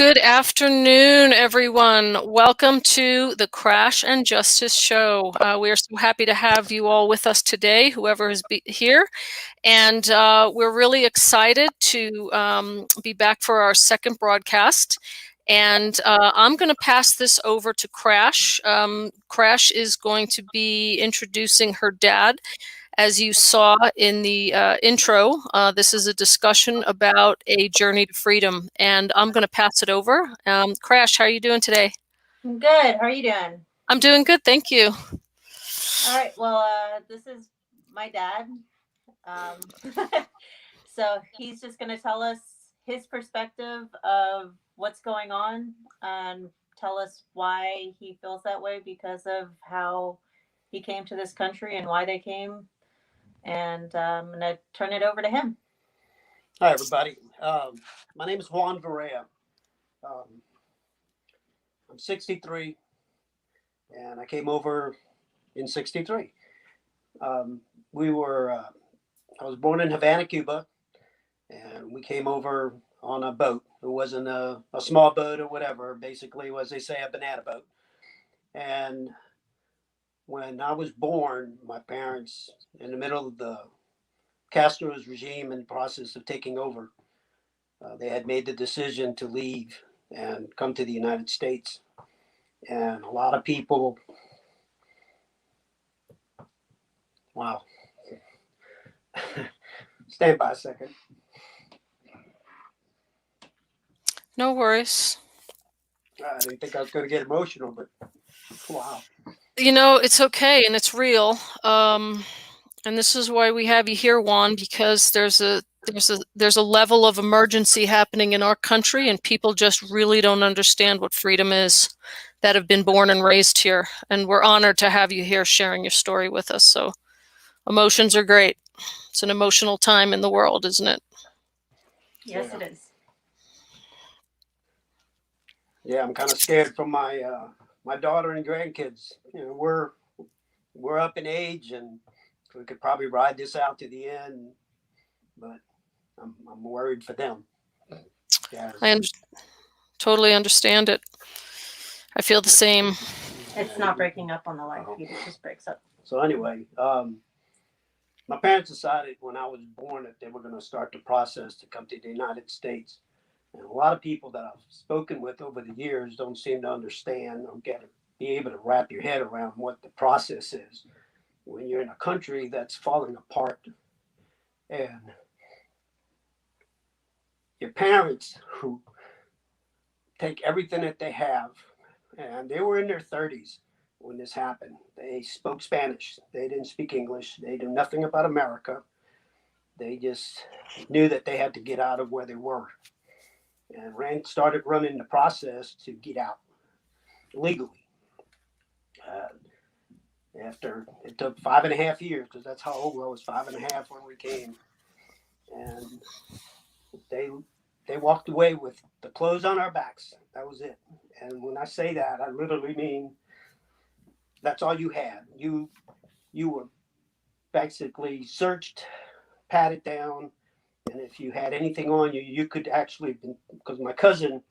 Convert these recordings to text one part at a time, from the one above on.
Good afternoon, everyone. Welcome to the Crash and Justice Show. We are so happy to have you all with us today, whoever is here. And we're really excited to be back for our second broadcast. And I'm going to pass this over to Crash. Crash is going to be introducing her dad. As you saw in the intro, this is a discussion about a journey to freedom, and I'm going to pass it over. Crash, how are you doing today? I'm good. How are you doing? I'm doing good, thank you. All right. Well, this is my dad. So he's just going to tell us his perspective of what's going on and tell us why he feels that way because of how he came to this country and why they came. And I'm going to turn it over to him. Hi, everybody. My name is Juan Varela. I'm 63, and I came over in 63. I was born in Havana, Cuba, and we came over on a boat. It wasn't a small boat or whatever. Basically, as they say, a banana boat. And when I was born, my parents, in the middle of the Castro's regime in the process of taking over, they had made the decision to leave and come to the United States. And a lot of people, wow. Stand by a second. No worries. I didn't think I was going to get emotional, but wow. You know, it's okay and it's real. And this is why we have you here, Juan, because there's a level of emergency happening in our country, and people just really don't understand what freedom is that have been born and raised here. And we're honored to have you here sharing your story with us. So emotions are great. It's an emotional time in the world, isn't it? Yes, yeah. It is. Yeah, I'm kind of scared for my my daughter and grandkids. You know, we're up in age, and we could probably ride this out to the end, but I'm worried for them. Yeah, totally understand it. I feel the same. It's not breaking up on the live feed; it just breaks up. So anyway, my parents decided when I was born that they were going to start the process to come to the United States. And a lot of people that I've spoken with over the years don't seem to understand or be able to wrap your head around what the process is when you're in a country that's falling apart. And your parents who take everything that they have, and they were in their 30s when this happened. They spoke Spanish. They didn't speak English. They knew nothing about America. They just knew that they had to get out of where they were, and started running the process to get out legally. After it took 5.5 years, because that's how old I was, 5.5 when we came, and they walked away with the clothes on our backs. That was it. And when I say that, I literally mean that's all you had. You were basically searched, patted down, and if you had anything on you, you could actually, because my cousin,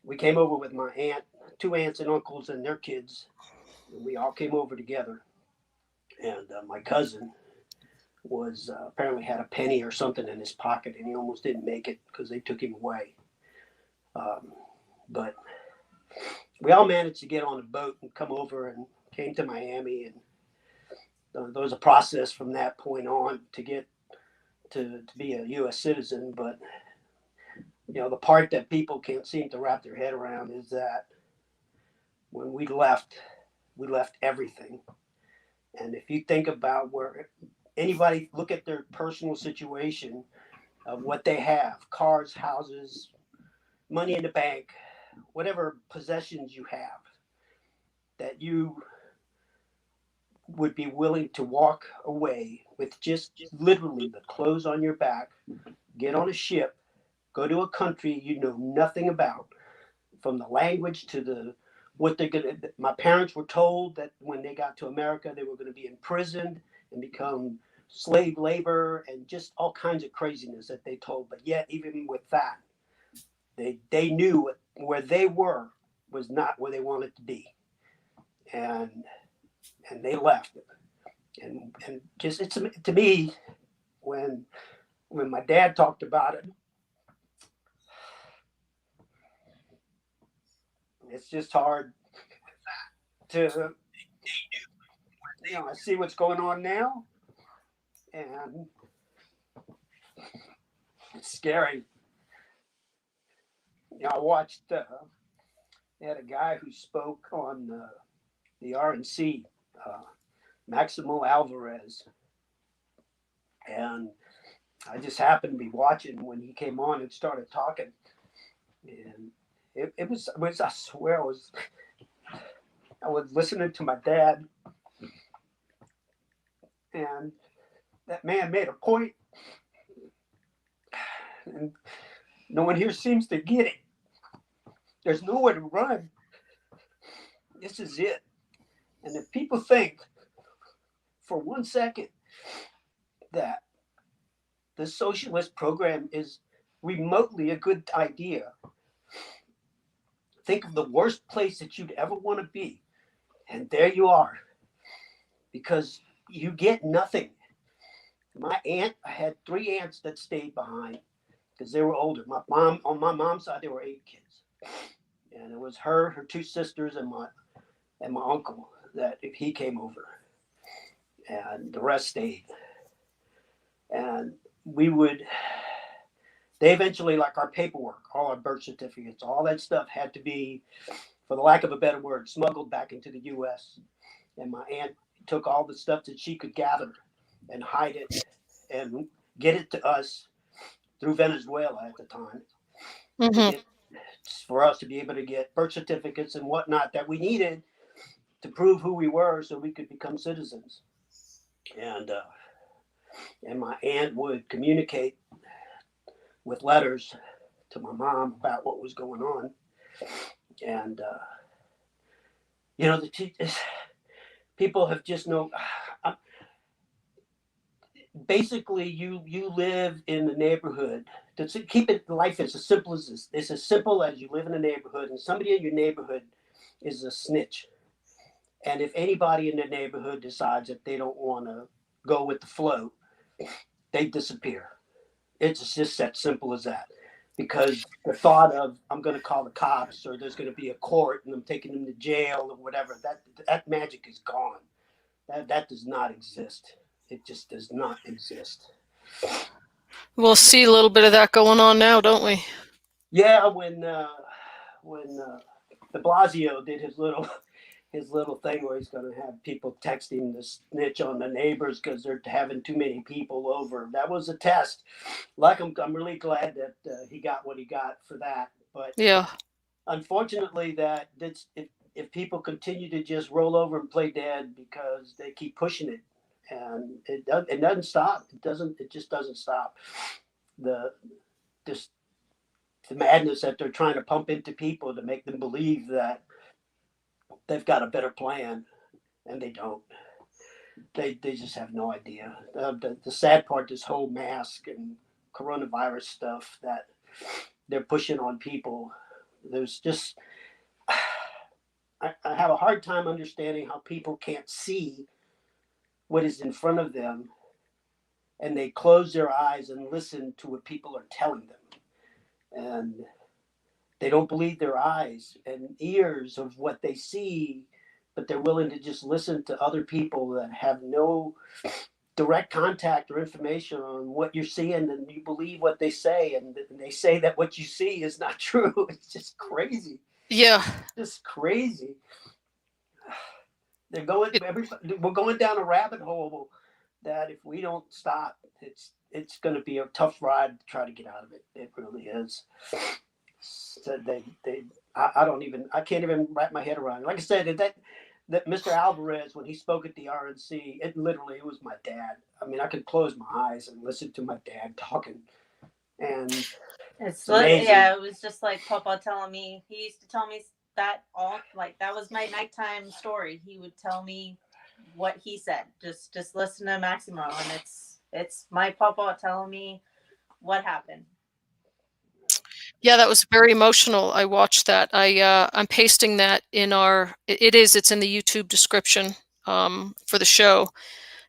we came over with my aunt, 2 aunts and uncles and their kids, and we all came over together. And my cousin was apparently had a penny or something in his pocket, and he almost didn't make it because they took him away. But we all managed to get on a boat and come over and came to Miami, and there was a process from that point on to get to be a U.S. citizen. But you know, the part that people can't seem to wrap their head around is that when we left everything. And if you think about where anybody look at their personal situation of what they have, cars, houses, money in the bank, whatever possessions you have, that you would be willing to walk away with just literally the clothes on your back, get on a ship, go to a country you know nothing about, from the language to the what they're gonna. My parents were told that when they got to America, they were going to be imprisoned and become slave labor and just all kinds of craziness that they told. But yet, even with that, They knew where they were was not where they wanted to be, and they left. And just it's to me when my dad talked about it, it's just hard to I see what's going on now, and it's scary. I watched. They had a guy who spoke on the RNC, Maximo Alvarez, and I just happened to be watching when he came on and started talking, and it was I swear I was listening to my dad, and that man made a point, and no one here seems to get it. There's nowhere to run. This is it. And if people think for 1 second that the socialist program is remotely a good idea, think of the worst place that you'd ever want to be. And there you are. Because you get nothing. I had 3 aunts that stayed behind because they were older. On my mom's side, there were 8 kids. And it was her 2 sisters, and my uncle that he came over. And the rest stayed. And they eventually, like our paperwork, all our birth certificates, all that stuff had to be, for the lack of a better word, smuggled back into the U.S. And my aunt took all the stuff that she could gather and hide it and get it to us through Venezuela at the time, Mm-hmm. for us to be able to get birth certificates and whatnot that we needed to prove who we were so we could become citizens. And my aunt would communicate with letters to my mom about what was going on. And, people have just no. Basically, you live in the neighborhood. To keep it life as simple as this. It's as simple as you live in a neighborhood, and somebody in your neighborhood is a snitch. And if anybody in the neighborhood decides that they don't want to go with the flow, they disappear. It's just that simple as that. Because the thought of I'm going to call the cops, or there's going to be a court and I'm taking them to jail or whatever, that magic is gone. That does not exist. It just does not exist. We'll see a little bit of that going on now, don't we? Yeah, when de Blasio did his little thing where he's going to have people texting the snitch on the neighbors because they're having too many people over. That was a test. Like I'm really glad that he got what he got for that. But yeah, unfortunately, if people continue to just roll over and play dead because they keep pushing it, and it doesn't stop. It just doesn't stop. The madness that they're trying to pump into people to make them believe that they've got a better plan, and they don't. They just have no idea. The sad part, this whole mask and coronavirus stuff that they're pushing on people, there's just I have a hard time understanding how people can't see what is in front of them, and they close their eyes and listen to what people are telling them, and they don't believe their eyes and ears of what they see, but they're willing to just listen to other people that have no direct contact or information on what you're seeing, and you believe what they say, and they say that what you see is not true. It's just crazy. yeah. Just crazy. We're going down a rabbit hole that if we don't stop, it's going to be a tough ride to try to get out of it. It really is. So I can't even wrap my head around it. Like I said, that Mr. Alvarez, when he spoke at the RNC, it was my dad. I mean, I could close my eyes and listen to my dad talking, and it's amazing. Yeah, it was just like Papa telling me. He used to tell me that that was my nighttime story. He would tell me what he said. Just listen to Maximo, and it's my Papa telling me what happened. Yeah, that was very emotional. I watched that. I'm pasting that in it's in the YouTube description for the show.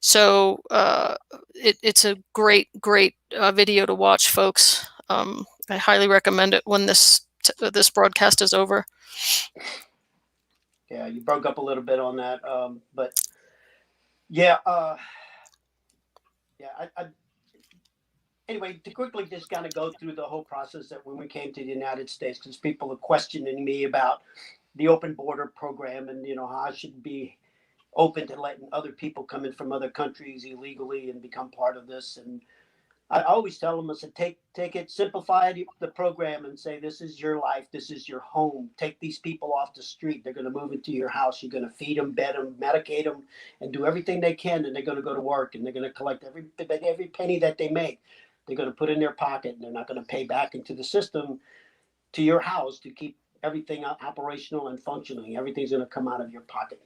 So it's a great video to watch, folks. I highly recommend it when this broadcast is over. Yeah, you broke up a little bit on that, but yeah, yeah. Anyway, to quickly just kind of go through the whole process that when we came to the United States, because people are questioning me about the open border program and how I should be open to letting other people come in from other countries illegally and become part of this. And I always tell them, I said, take it, simplify the program and say, this is your life, this is your home. Take these people off the street. They're going to move into your house. You're going to feed them, bed them, medicate them, and do everything they can. And they're going to go to work and they're going to collect every penny that they make. They're going to put in their pocket and they're not going to pay back into the system to your house to keep everything operational and functioning. Everything's going to come out of your pocket.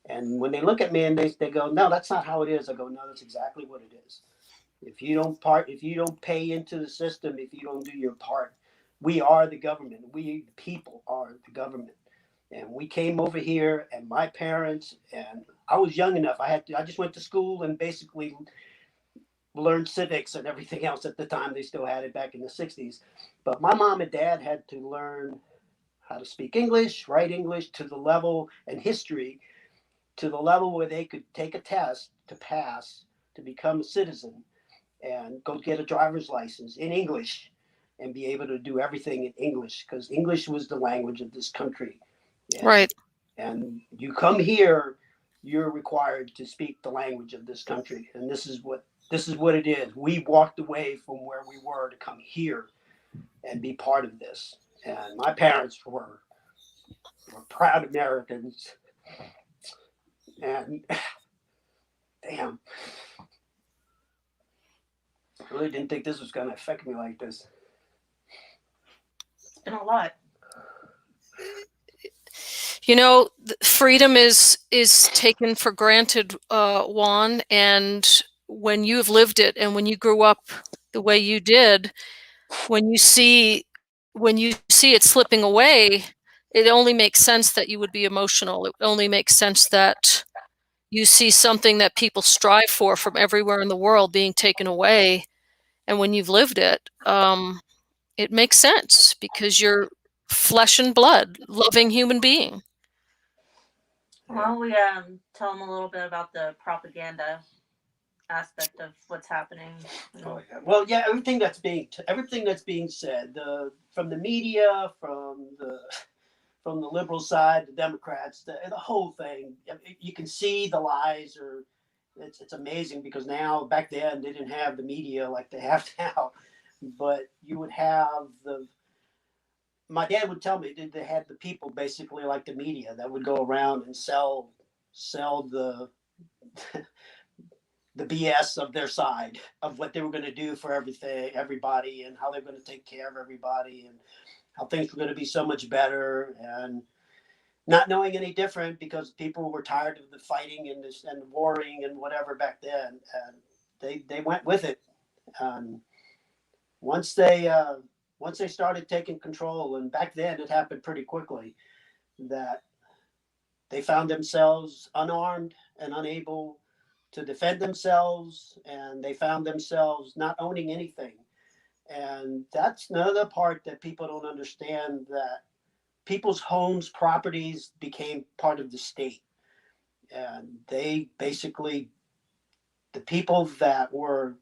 And when they look at me and they go, no, that's not how it is. I go, no, that's exactly what it is. If you don't pay into the system, if you don't do your part, we are the government. We the people are the government. And we came over here, and my parents and I was young enough. I just went to school and basically learned civics and everything else at the time. They still had it back in the '60s, but my mom and dad had to learn how to speak English, write English to the level, and history to the level where they could take a test to pass to become a citizen and go get a driver's license in English and be able to do everything in English because English was the language of this country. And Right. and you come here, you're required to speak the language of this country. And this is what it is. We walked away from where we were to come here and be part of this. And my parents were proud Americans. And damn, I really didn't think this was going to affect me like this. It's been a lot. Freedom is taken for granted, Juan, and when you've lived it and when you grew up the way you did, when you see it slipping away, it only makes sense that you would be emotional. It only makes sense that you see something that people strive for from everywhere in the world being taken away, and when you've lived it, it makes sense because you're flesh and blood, loving human being. Why don't we tell them a little bit about the propaganda aspect of what's happening? Oh yeah. Well, yeah. Everything that's being said, from the media, from the liberal side, the Democrats, the whole thing. You can see the lies, or it's amazing because now back then they didn't have the media like they have now, but you would have the. My dad would tell me that they had the people basically like the media that would go around and sell the BS of their side of what they were going to do for everybody, and how they're going to take care of everybody, and how things were going to be so much better, and not knowing any different because people were tired of the fighting and the warring and whatever back then, and they went with it. Um, once they uh, once they started taking control, and back then it happened pretty quickly, that they found themselves unarmed and unable to defend themselves, and they found themselves not owning anything. And that's another part that people don't understand, that people's homes, properties became part of the state. And they basically, the people that were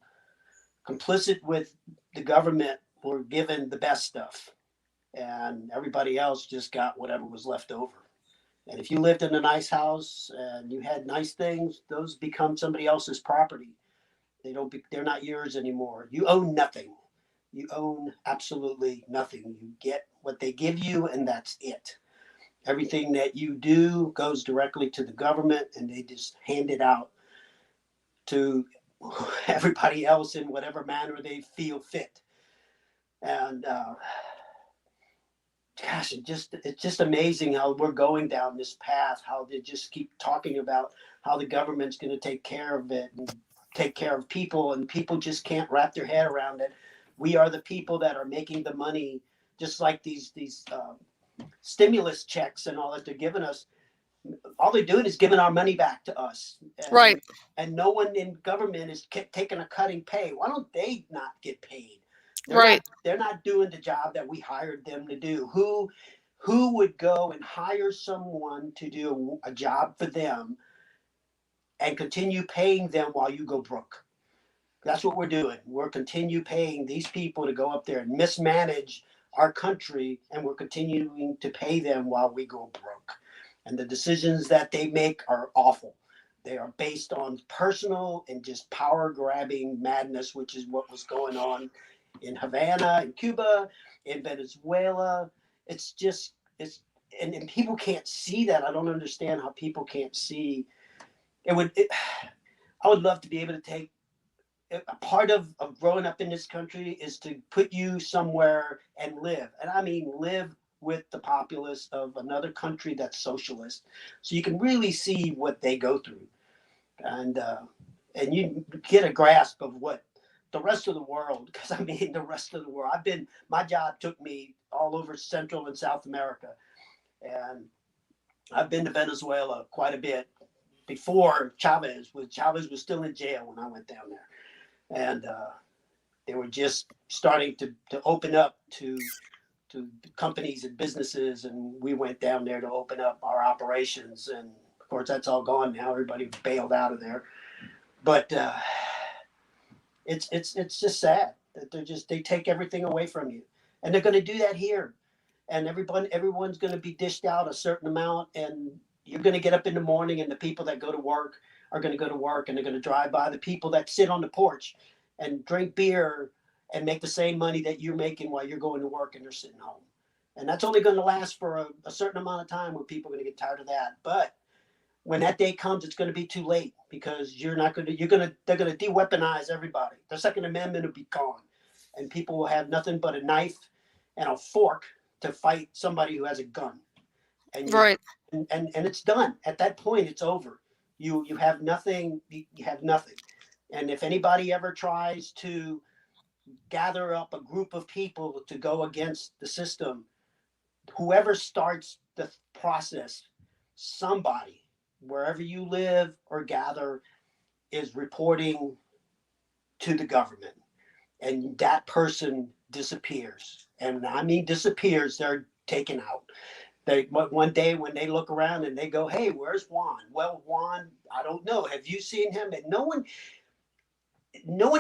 complicit with the government were given the best stuff, and everybody else just got whatever was left over. And if you lived in a nice house and you had nice things, those become somebody else's property. They're not yours anymore. You own nothing. You own absolutely nothing. You get what they give you, and that's it. Everything that you do goes directly to the government, and they just hand it out to everybody else in whatever manner they feel fit. And gosh, it's just amazing how we're going down this path. How they just keep talking about how the government's going to take care of it and take care of people, and people just can't wrap their head around it. We are the people that are making the money just like these stimulus checks and all that they're giving us. All they're doing is giving our money back to us, Right. and no one in government is taking a cutting pay. Why don't they not get paid? Right. They're not doing the job that we hired them to do. Who would go and hire someone to do a job for them and continue paying them while you go broke? That's what we're doing. We're continue paying these people to go up there and mismanage our country, and we're continuing to pay them while we go broke. And the decisions that they make are awful. They are based on personal and just power grabbing madness, which is what was going on in Havana, in Cuba, in Venezuela. It's just, and people can't see that. I don't understand how people can't see. I would love to be able to take a part of growing up in this country is to put you somewhere and live. And I mean, live with the populace of another country that's socialist. So you can really see what they go through. And you get a grasp of what the rest of the world, because I mean, the rest of the world, my job took me all over Central and South America. And I've been to Venezuela quite a bit before Chavez was still in jail when I went down there. And they were just starting to open up to companies and businesses, and we went down there to open up our operations. And of course, that's all gone now. Everybody bailed out of there. But it's just sad that they take everything away from you, and they're going to do that here. And everyone's going to be dished out a certain amount, and you're going to get up in the morning, and the people that go to work are going to go to work, and they're going to drive by the people that sit on the porch and drink beer and make the same money that you're making while you're going to work and they're sitting home. And that's only going to last for a certain amount of time where people are going to get tired of that. But when that day comes, it's going to be too late, because they're going to de-weaponize everybody. The Second Amendment will be gone, and people will have nothing but a knife and a fork to fight somebody who has a gun. And Right. and it's done. At that point, it's over. You have nothing. You have nothing. And if anybody ever tries to gather up a group of people to go against the system, whoever starts the process, somebody, wherever you live or gather, is reporting to the government. And that person disappears. And I mean disappears, they're taken out. One day when they look around and they go, "Hey, where's Juan?" Well, Juan, I don't know. Have you seen him? And no one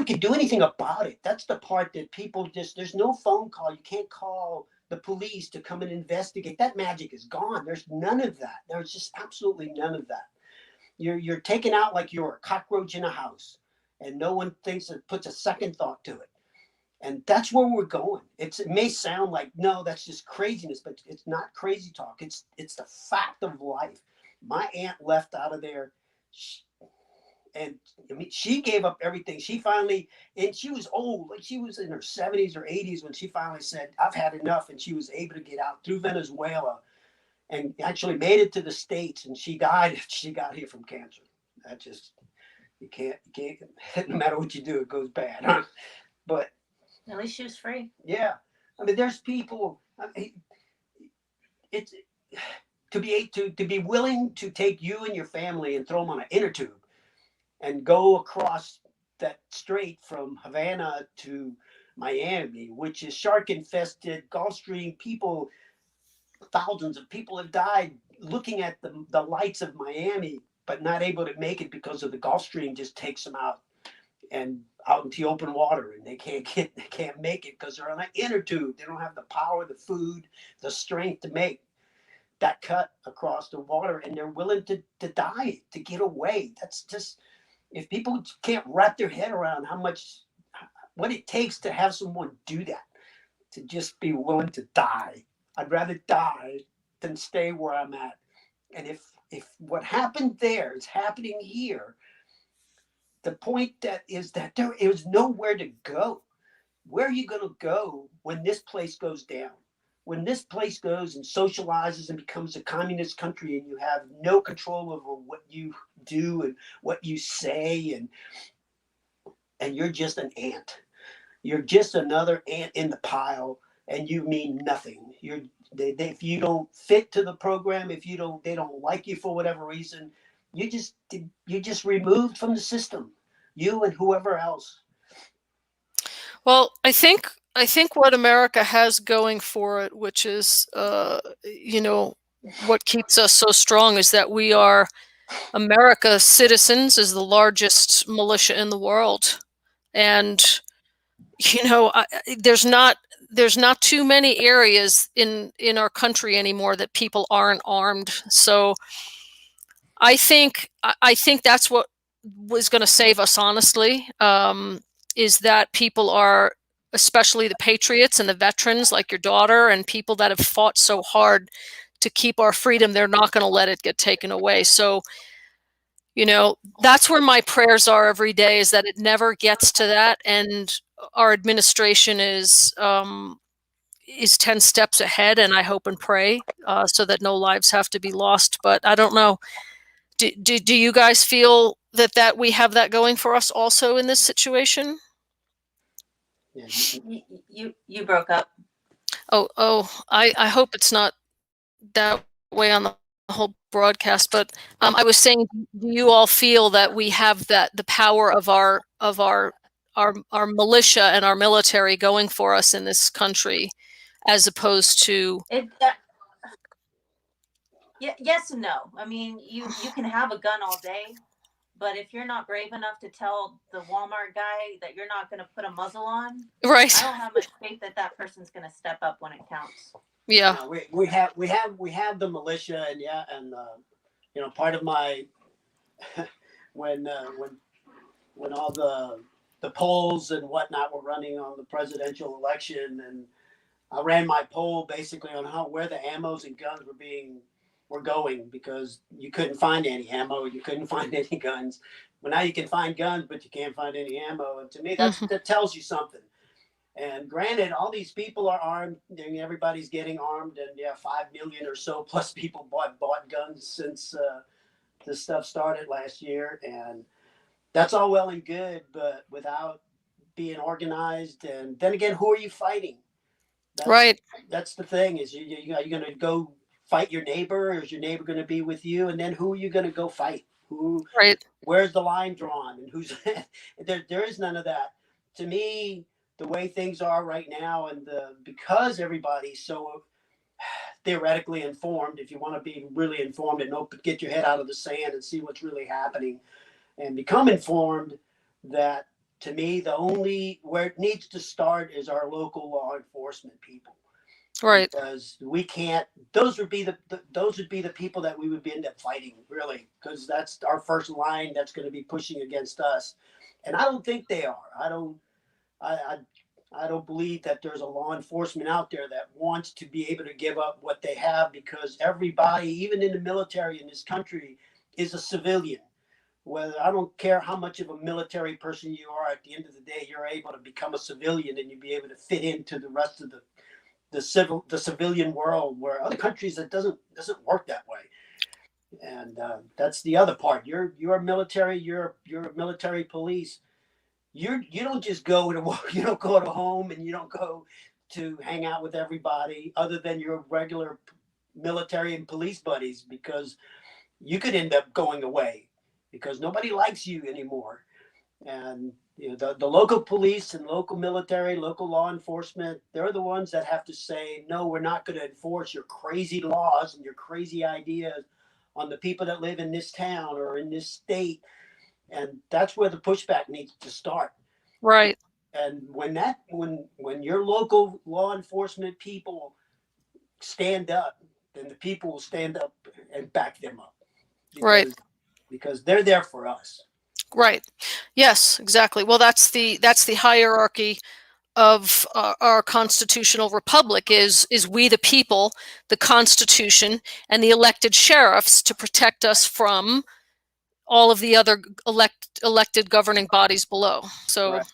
can do anything about it. That's the part that people there's no phone call. You can't call the police to come and investigate. That magic is gone. There's none of that. There's just absolutely none of that. You're taken out like you're a cockroach in a house, and no one puts a second thought to it. And that's where we're going. It may sound like, no, that's just craziness, but it's not crazy talk. It's the fact of life. My aunt left out of there, and I mean, she gave up everything. And she was old, like she was in her 70s or 80s when she finally said, "I've had enough," and she was able to get out through Venezuela and actually made it to the States. And she died. She got here from cancer. That just you can't. No matter what you do, it goes bad. Huh? But at least she was free. Yeah, I mean, there's people. I mean, it's to be willing to take you and your family and throw them on an inner tube and go across that strait from Havana to Miami, which is shark infested Gulf Stream. Thousands of people have died looking at the lights of Miami, but not able to make it because of the Gulf Stream just takes them out and out into open water, and they can't make it because they're on an inner tube. They don't have the power, the food, the strength to make that cut across the water, and they're willing to die to get away. That's just, if people can't wrap their head around what it takes to have someone do that, to just be willing to die. I'd rather die than stay where I'm at. And if what happened there is happening here, the point that there is nowhere to go. Where are you going to go when this place goes down? When this place goes and socializes and becomes a communist country, and you have no control over what you do and what you say, and you're just an ant. You're just another ant in the pile and you mean nothing. If you don't fit to the program, if you don't, they don't like you for whatever reason, you're just removed from the system. You and whoever else. Well, I think what America has going for it, which is, what keeps us so strong, is that we are America citizens, is the largest militia in the world, and there's not too many areas in our country anymore that people aren't armed. So I think that's what was going to save us, honestly, is that people are, especially the patriots and the veterans like your daughter and people that have fought so hard to keep our freedom, they're not going to let it get taken away. So, that's where my prayers are every day, is that it never gets to that. And our administration is 10 steps ahead, and I hope and pray so that no lives have to be lost. But I don't know. Do you guys feel that we have that going for us also in this situation? Yeah, You broke up. I hope it's not that way on the whole broadcast. But I was saying, do you all feel that we have the power of our militia and our military going for us in this country, as opposed to Yes and no. I mean, you can have a gun all day, but if you're not brave enough to tell the Walmart guy that you're not going to put a muzzle on, right? I don't have much faith that that person's going to step up when it counts. Yeah. no, we have the militia, and part of my when all the polls and whatnot were running on the presidential election, and I ran my poll basically on where the ammos and guns were going, because you couldn't find any ammo, you couldn't find any guns. Well, now you can find guns, but you can't find any ammo, and to me that tells you something. And granted, all these people are armed. Everybody's getting armed, and 5 million or so plus people bought guns since this stuff started last year, and that's all well and good, but without being organized, and then again, who are you fighting? Right. That's the thing. Is are you going to go fight your neighbor, or is your neighbor going to be with you? And then who are you going to go fight? Right. Where's the line drawn? And who's there is none of that. To me, the way things are right now, and because everybody's so theoretically informed, if you want to be really informed and get your head out of the sand and see what's really happening and become informed, that to me, the only where it needs to start is our local law enforcement people. Right. Because we can't, those would be the people that we would end up fighting, really, because that's our first line that's going to be pushing against us. And I don't think they are. I don't believe that there's a law enforcement out there that wants to be able to give up what they have, because everybody, even in the military in this country, is a civilian. Whether I don't care how much of a military person you are, at the end of the day, you're able to become a civilian and you be able to fit into the rest of the civilian world, where other countries it doesn't work that way. And that's the other part. You're military. You're military police. You don't just go to you don't go to home, and you don't go to hang out with everybody other than your regular military and police buddies, because you could end up going away because nobody likes you anymore. And the local police and local military, local law enforcement, they're the ones that have to say, no, we're not going to enforce your crazy laws and your crazy ideas on the people that live in this town or in this state. And that's where the pushback needs to start. Right. And when your local law enforcement people stand up, then the people will stand up and back them up. Right. Because they're there for us. Right. Yes, exactly. Well, that's the hierarchy of our constitutional republic, is we the people, the Constitution, and the elected sheriffs to protect us from all of the other elected governing bodies below. So, Right.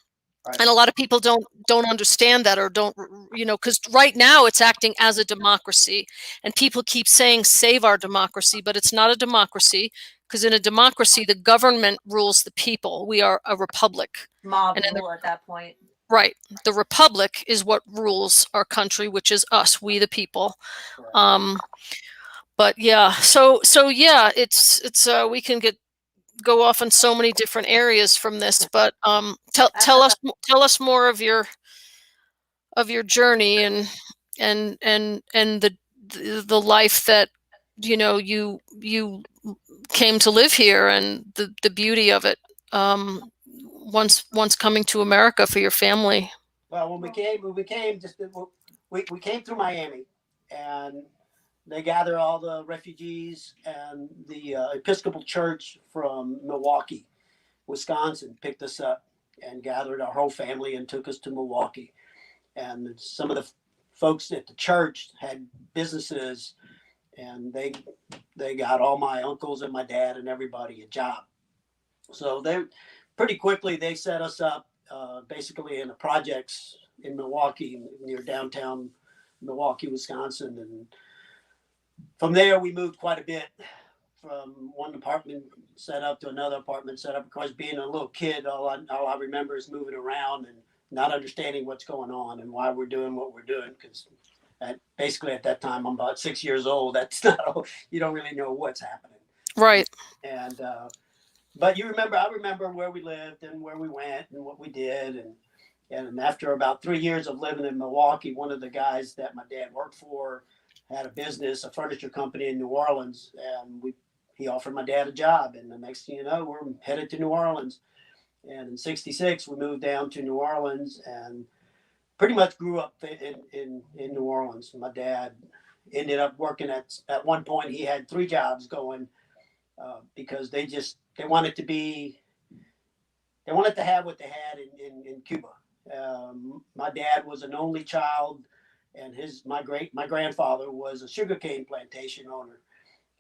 Right. and a lot of people don't understand that, or don't, because right now it's acting as a democracy, and people keep saying save our democracy, but it's not a democracy, because in a democracy the government rules the people. We are a republic. Mob And rule at that point. Right. The republic is what rules our country, which is us, we the people. Correct. But yeah, so yeah, it's we can go off in so many different areas from this, but tell us more of your journey and the life that you came to live here, and the beauty of it, once coming to America for your family. Well, when we came, we came through Miami, and they gathered all the refugees, and the Episcopal Church from Milwaukee, Wisconsin, picked us up and gathered our whole family and took us to Milwaukee. And some of the folks at the church had businesses, and they got all my uncles and my dad and everybody a job. So they pretty quickly they set us up basically in the projects in Milwaukee, near downtown Milwaukee, Wisconsin. And from there we moved quite a bit, from one apartment set up to another apartment set up. Of course, being a little kid, all I remember is moving around and not understanding what's going on and why we're doing what we're doing. Because basically at that time, I'm about 6 years old. That's not, you don't really know what's happening. Right. And, but I remember where we lived and where we went and what we did. And after about 3 years of living in Milwaukee, one of the guys that my dad worked for had a business, a furniture company in New Orleans. And he offered my dad a job. And the next thing you know, we're headed to New Orleans. And in '66, we moved down to New Orleans and pretty much grew up in New Orleans. My dad ended up working at one point, he had 3 jobs going because they wanted to have what they had in Cuba. My dad was an only child, and my grandfather was a sugarcane plantation owner,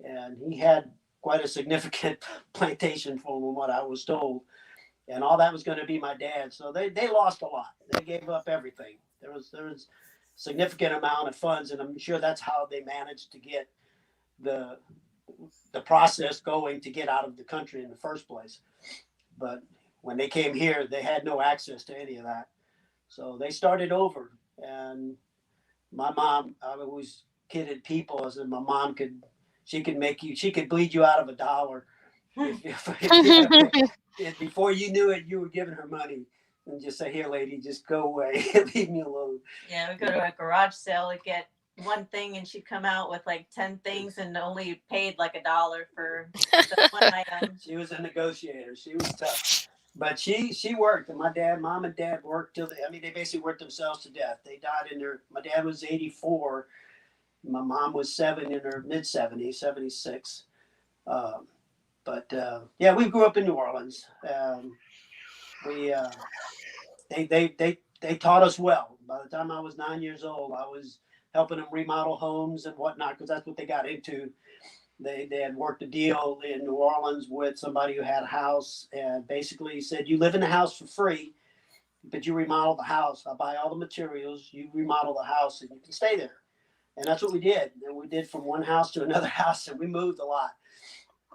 and he had quite a significant plantation from what I was told. And all that was going to be my dad. So they lost a lot. They gave up everything. There was significant amount of funds, and I'm sure that's how they managed to get the process going to get out of the country in the first place. But when they came here, they had no access to any of that. So they started over. And my mom, I always kidded people. I said my mom could bleed you out of $1. If before you knew it, you were giving her money and just say, "Here, lady, just go away, leave me alone." Yeah, we go to a garage sale to get one thing, and she'd come out with like 10 things and only paid like $1 for the one item. She was a negotiator. She was tough, but she worked. And mom and dad worked they basically worked themselves to death. They died my dad was 84. My mom was 7 in her mid 70s, 76. But yeah, we grew up in New Orleans. They taught us well. By the time I was 9 years old, I was helping them remodel homes and whatnot, because that's what they got into. They had worked a deal in New Orleans with somebody who had a house, and basically said, "You live in the house for free, but you remodel the house. I'll buy all the materials. You remodel the house, and you can stay there." And that's what we did. And we did from one house to another house, and we moved a lot.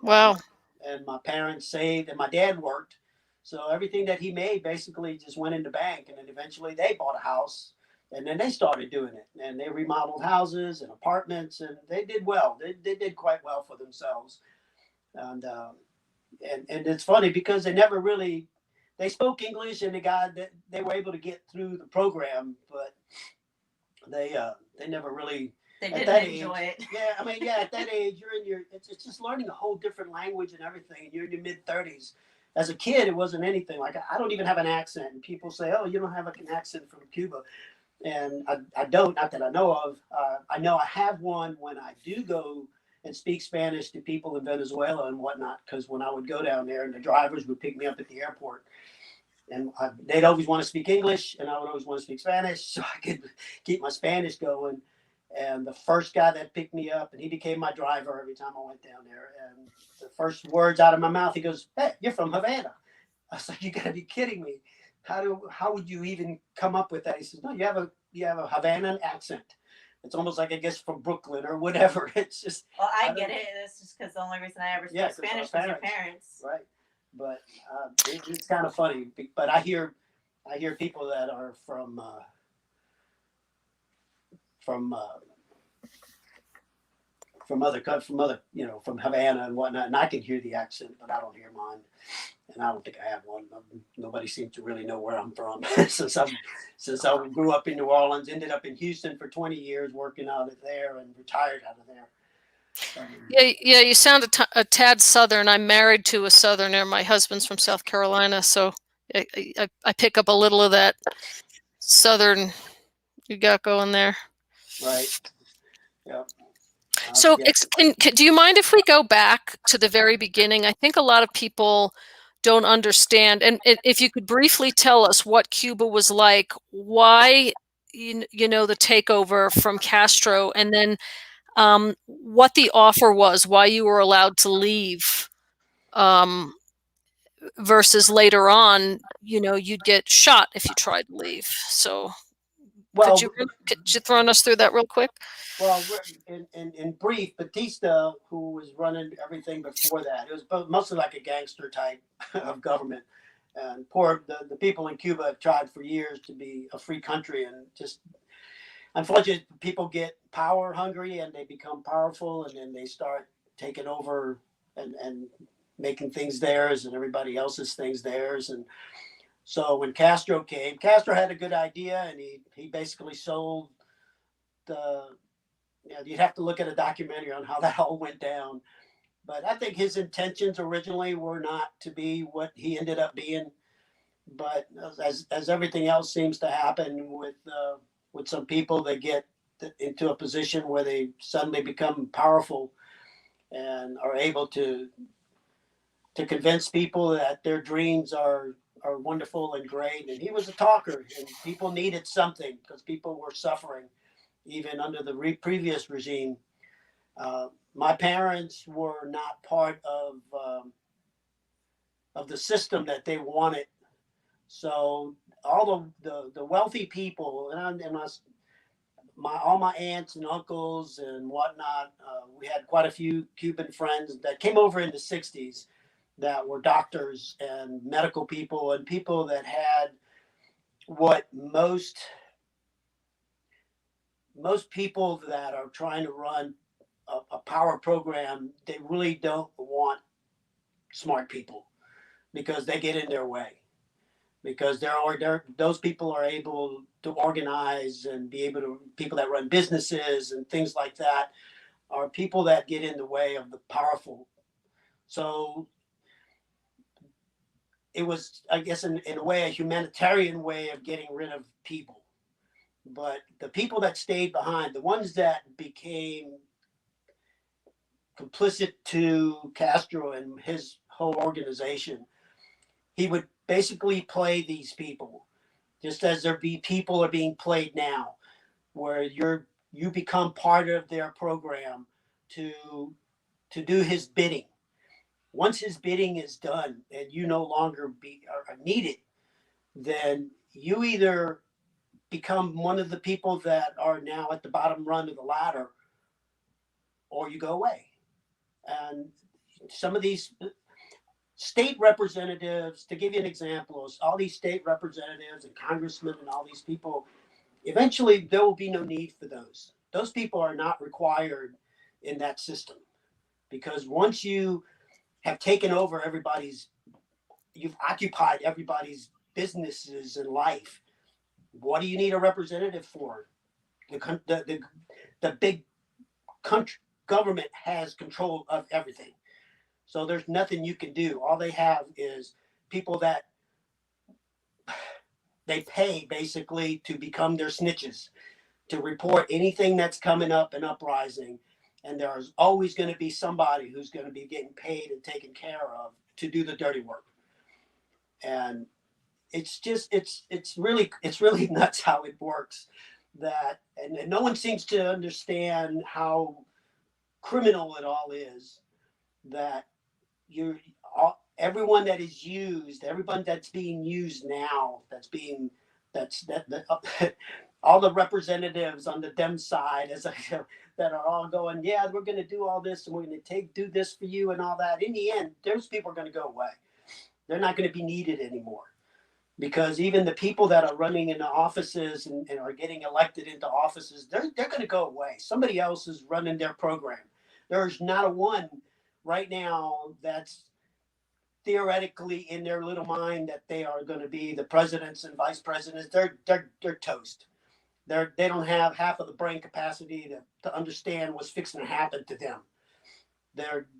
Wow. And my parents saved, and my dad worked. So everything that he made basically just went in the bank. And then eventually they bought a house, and then they started doing it. And they remodeled houses and apartments, and they did well. They did quite well for themselves. And it's funny because they spoke English, and they were able to get through the program, but they never really. They didn't enjoy it. Yeah, at that age, it's just learning a whole different language and everything. You're in your mid 30s. As a kid, it wasn't anything. Like, I don't even have an accent. And people say, "Oh, you don't have an accent from Cuba." And I don't, not that I know of. I know I have one when I do go and speak Spanish to people in Venezuela and whatnot, because when I would go down there and the drivers would pick me up at the airport, and they'd always want to speak English, and I would always want to speak Spanish so I could keep my Spanish going. And the first guy that picked me up, and he became my driver every time I went down there. And the first words out of my mouth, he goes, "Hey, you're from Havana." I was like, "You got to be kidding me! How would you even come up with that?" He says, "No, you have a Havanan accent. It's almost like, I guess, from Brooklyn or whatever." It's just. Well, I get it. It's just because the only reason I ever spoke Spanish was your parents. Right. But it's kind of funny. But I hear I hear people that are from from other from Havana and whatnot, and I can hear the accent, but I don't hear mine, and I don't think I have one. Nobody seems to really know where I'm from since I grew up in New Orleans, ended up in Houston for 20 years, working out of there, and retired out of there. Yeah, you sound a tad Southern. I'm married to a Southerner. My husband's from South Carolina, so I pick up a little of that Southern you got going there. Right. Yeah. So, Yeah. do you mind if we go back to the very beginning? I think a lot of people don't understand. And if you could briefly tell us what Cuba was like, why, the takeover from Castro, and then what the offer was, why you were allowed to leave, versus later on, you'd get shot if you tried to leave. So Well, could you run us through that real quick? well, in brief, Batista, who was running everything before that, it was mostly like a gangster type of government. And the people in Cuba have tried for years to be a free country, and just unfortunately, people get power hungry and they become powerful, and then they start taking over and making things theirs and everybody else's things theirs. And so when Castro came, Castro had a good idea, and he basically sold the. You'd have to look at a documentary on how that all went down. But I think his intentions originally were not to be what he ended up being. But as everything else seems to happen with some people, they get into a position where they suddenly become powerful and are able to convince people that their dreams are wonderful and great. And he was a talker, and people needed something because people were suffering even under the previous regime. My parents were not part of the system that they wanted. So all the wealthy people and all my aunts and uncles and whatnot, we had quite a few Cuban friends that came over in the '60s that were doctors and medical people and people that had what most people that are trying to run a power program, they really don't want smart people because they get in their way. Because those people are able to organize and be able to people that run businesses and things like that are people that get in the way of the powerful. So it was, I guess, in a way, a humanitarian way of getting rid of people. But the people that stayed behind, the ones that became complicit to Castro and his whole organization, he would basically play these people, just as there be people are being played now, where you become part of their program to to do his bidding. Once his bidding is done and you no longer are needed, then you either become one of the people that are now at the bottom rung of the ladder, or you go away. And some of these state representatives, to give you an example, all these state representatives and congressmen and all these people, eventually there will be no need for those. Those people are not required in that system because once you have taken over you've occupied everybody's businesses and life. What do you need a representative for? The big country government has control of everything. So there's nothing you can do. All they have is people that they pay basically to become their snitches, to report anything that's coming up and uprising. And there's always going to be somebody who's going to be getting paid and taken care of to do the dirty work. And it's really nuts how it works. And no one seems to understand how criminal it all is. That you everyone that is used, everyone that's being used now, that all the representatives on the Dem side that are all going, yeah, we're going to do all this and we're going to do this for you and all that. In the end, those people are going to go away. They're not going to be needed anymore. because even the people that are running into offices and are getting elected into offices, they're going to go away. Somebody else is running their program. There's not a one right now that's theoretically in their little mind that they are going to be the presidents and vice presidents. They're toast. They don't have half of the brain capacity to understand what's fixing to happen to them.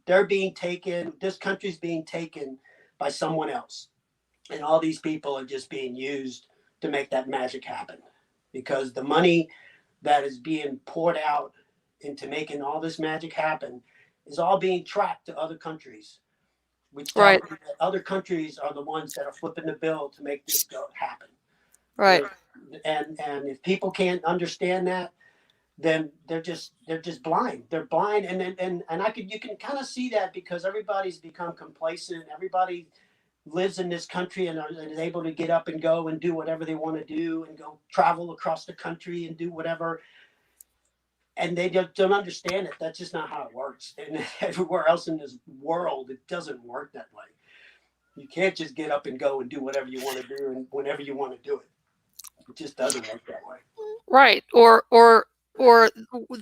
They're being taken. This country's being taken by someone else, and all these people are just being used to make that magic happen, because the money that is being poured out into making all this magic happen is all being tracked to other countries, which tells Right. me that other countries are the ones that are flipping the bill to make this go happen. Right. And if people can't understand that, then they're just blind. They're blind, and I could you can kind of see that because everybody's become complacent. Everybody lives in this country and is able to get up and go and do whatever they want to do and go travel across the country and do whatever. And they don't understand it. That's just not how it works. And everywhere else in this world, it doesn't work that way. You can't just get up and go and do whatever you want to do and whenever you want to do it. It just doesn't work that way. Right. Or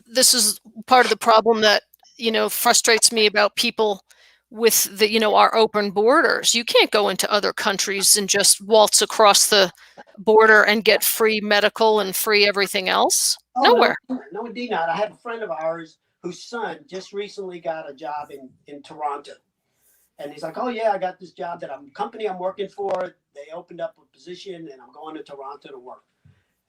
this is part of the problem that, frustrates me about people with our open borders. You can't go into other countries and just waltz across the border and get free medical and free everything else. Oh Nowhere. no, indeed not. I have a friend of ours whose son just recently got a job in Toronto, and he's like, "Oh yeah, I got this job that company I'm working for. They opened up a position, and I'm going to Toronto to work."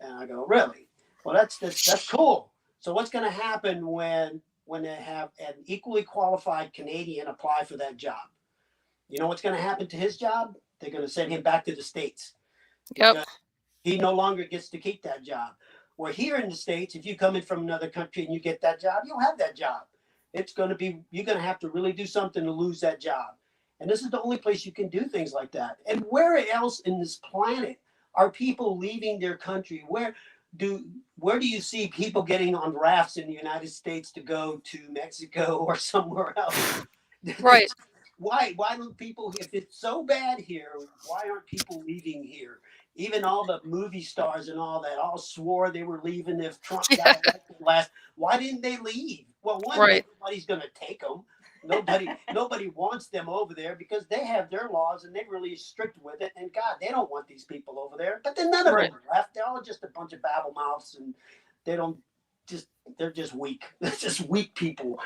And I go, "Really? Well, that's cool. So what's going to happen when they have an equally qualified Canadian apply for that job? You know what's going to happen to his job? They're going to send him back to the States Yep. because he no longer gets to keep that job. Where here in the States, if you come in from another country and you get that job, you'll have that job. You're going to have to really do something to lose that job. And this is the only place you can do things like that. And where else in this planet are people leaving their country? Do where do you see people getting on rafts in the United States to go to Mexico or somewhere else? Right. Why don't people, if it's so bad here, why aren't people leaving here? Even all the movie stars and all that all swore they were leaving if Trump got elected last. Why didn't they leave? Well, one, Right. nobody's going to take them. Nobody wants them over there because they have their laws and they're really strict with it. And God, they don't want these people over there. But then none of Right. them are left. They're all just a bunch of babble mouths, and they don't just they're just weak. They're just weak people.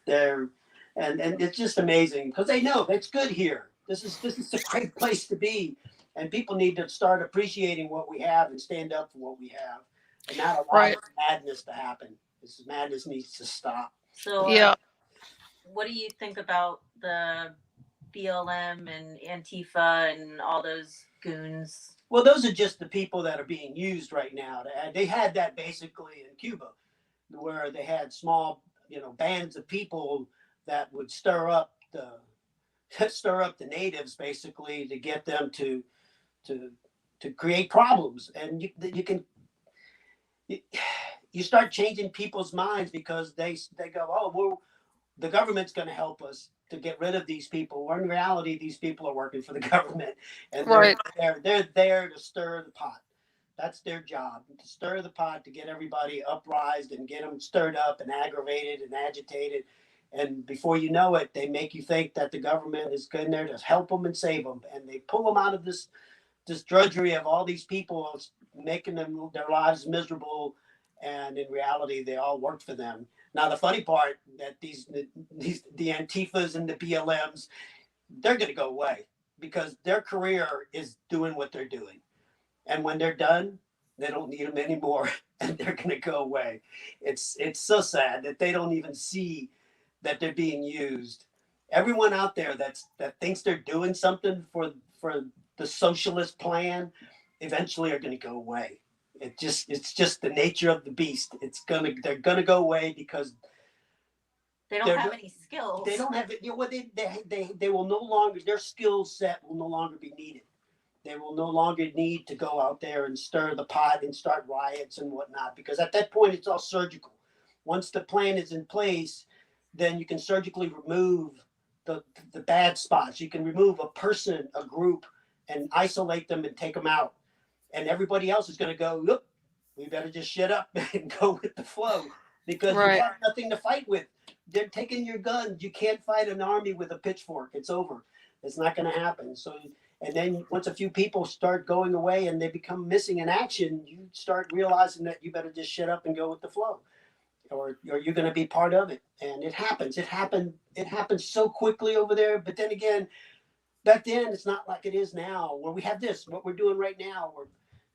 They're and it's just amazing because they know it's good here. This is a great place to be, and people need to start appreciating what we have and stand up for what we have, and not allow Right. this madness to happen. This madness needs to stop. So, Yeah. what do you think about the BLM and Antifa and all those goons? Well, those are just the people that are being used right now. They had that basically in Cuba, where they had small, bands of people that would stir up the natives basically to get them to to create problems. And you start changing people's minds because they go, oh, well, the government's going to help us to get rid of these people. When in reality, these people are working for the government, and Right. they're there to stir the pot. That's their job, to stir the pot, to get everybody uprised and get them stirred up and aggravated and agitated. And before you know it, they make you think that the government is in there to help them and save them, and they pull them out of this drudgery of all these people, making them their lives miserable. And in reality, they all worked for them. Now, the funny part that the Antifas and the BLMs, they're going to go away because their career is doing what they're doing. And when they're done, they don't need them anymore, and they're going to go away. It's so sad that they don't even see that they're being used. Everyone out there that thinks they're doing something for the socialist plan, eventually are going to go away. It's just the nature of the beast. They're gonna go away because They don't have any skills. they don't have it. They will no longer, their skill set will no longer be needed. They will no longer need to go out there and stir the pot and start riots and whatnot, because at that point it's all surgical. Once the plan is in place, then you can surgically remove the bad spots. You can remove a person, a group and isolate them and take them out. And everybody else is going to go, look, we better just shut up and go with the flow because you Right. have nothing to fight with. They're taking your guns. You can't fight an army with a pitchfork. It's over. It's not going to happen. So, and then once a few people start going away and they become missing in action, you start realizing that you better just shut up and go with the flow, or you're going to be part of it. And it happens. It happens so quickly over there. But then again, back then it's not like it is now, where we have this, what we're doing right now, where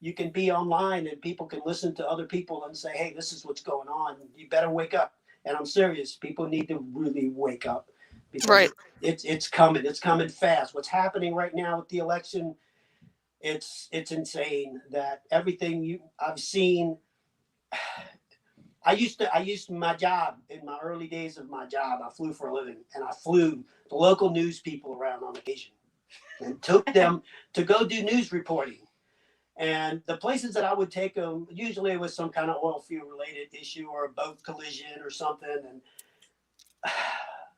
you can be online and people can listen to other people and say, hey, this is what's going on. You better wake up. And I'm serious. People need to really wake up because Right. it's coming. It's coming fast. What's happening right now with the election, it's insane that everything I've seen. I used my job in my early days of my job. I flew for a living, and I flew the local news people around on occasion and took them to go do news reporting. And the places that I would take them, usually it was some kind of oil field related issue or a boat collision or something. And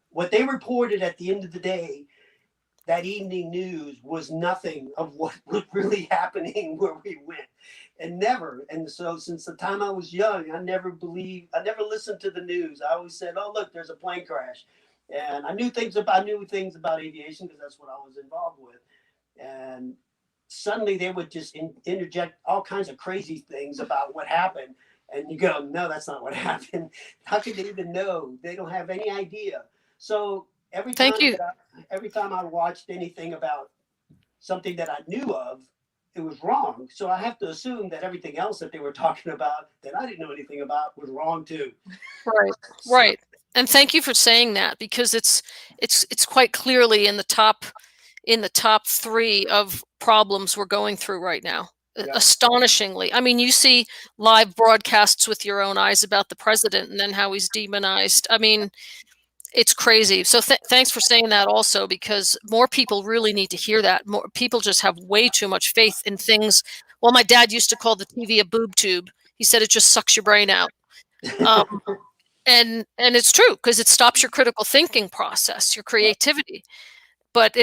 what they reported at the end of the day, that evening news, was nothing of what was really happening where we went. And never. And so since the time I was young, I never listened to the news. I always said, oh, look, there's a plane crash. And I knew things about aviation because that's what I was involved with. And suddenly they would just interject all kinds of crazy things about what happened. And you go, no, that's not what happened. How could they even know? They don't have any idea. So Thank you. every time I watched anything about something that I knew of, it was wrong. So I have to assume that everything else that they were talking about that I didn't know anything about was wrong too. Right. So, Right. And thank you for saying that, because it's quite clearly in the top 3 of problems we're going through right now. yeah. Astonishingly. I mean, you see live broadcasts with your own eyes about the president and then how he's demonized. I mean, it's crazy. So thanks for saying that also, because more people really need to hear that. More people just have way too much faith in things. Well, my dad used to call the TV a boob tube. He said it just sucks your brain out. Um, and it's true, because it stops your critical thinking process, your creativity. But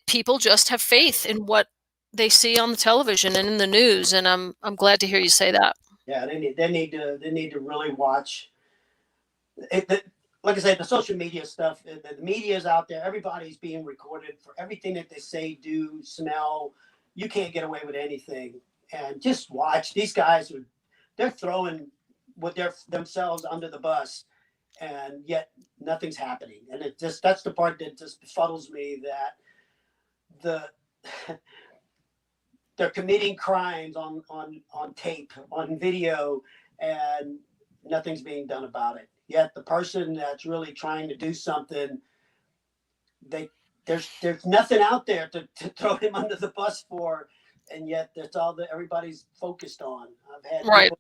people just have faith in what they see on the television and in the news, and I'm glad to hear you say that. Yeah, they need to really watch it. Like I said, the social media stuff, the media is out there. Everybody's being recorded for everything that they say, do, smell. You can't get away with anything. And just watch these guys. They're throwing themselves under the bus, and yet nothing's happening. And that's the part that just befuddles me, that the they're committing crimes on tape, on video, and nothing's being done about it. Yet the person that's really trying to do something, there's nothing out there to throw him under the bus for, and yet that's all that everybody's focused on. Right.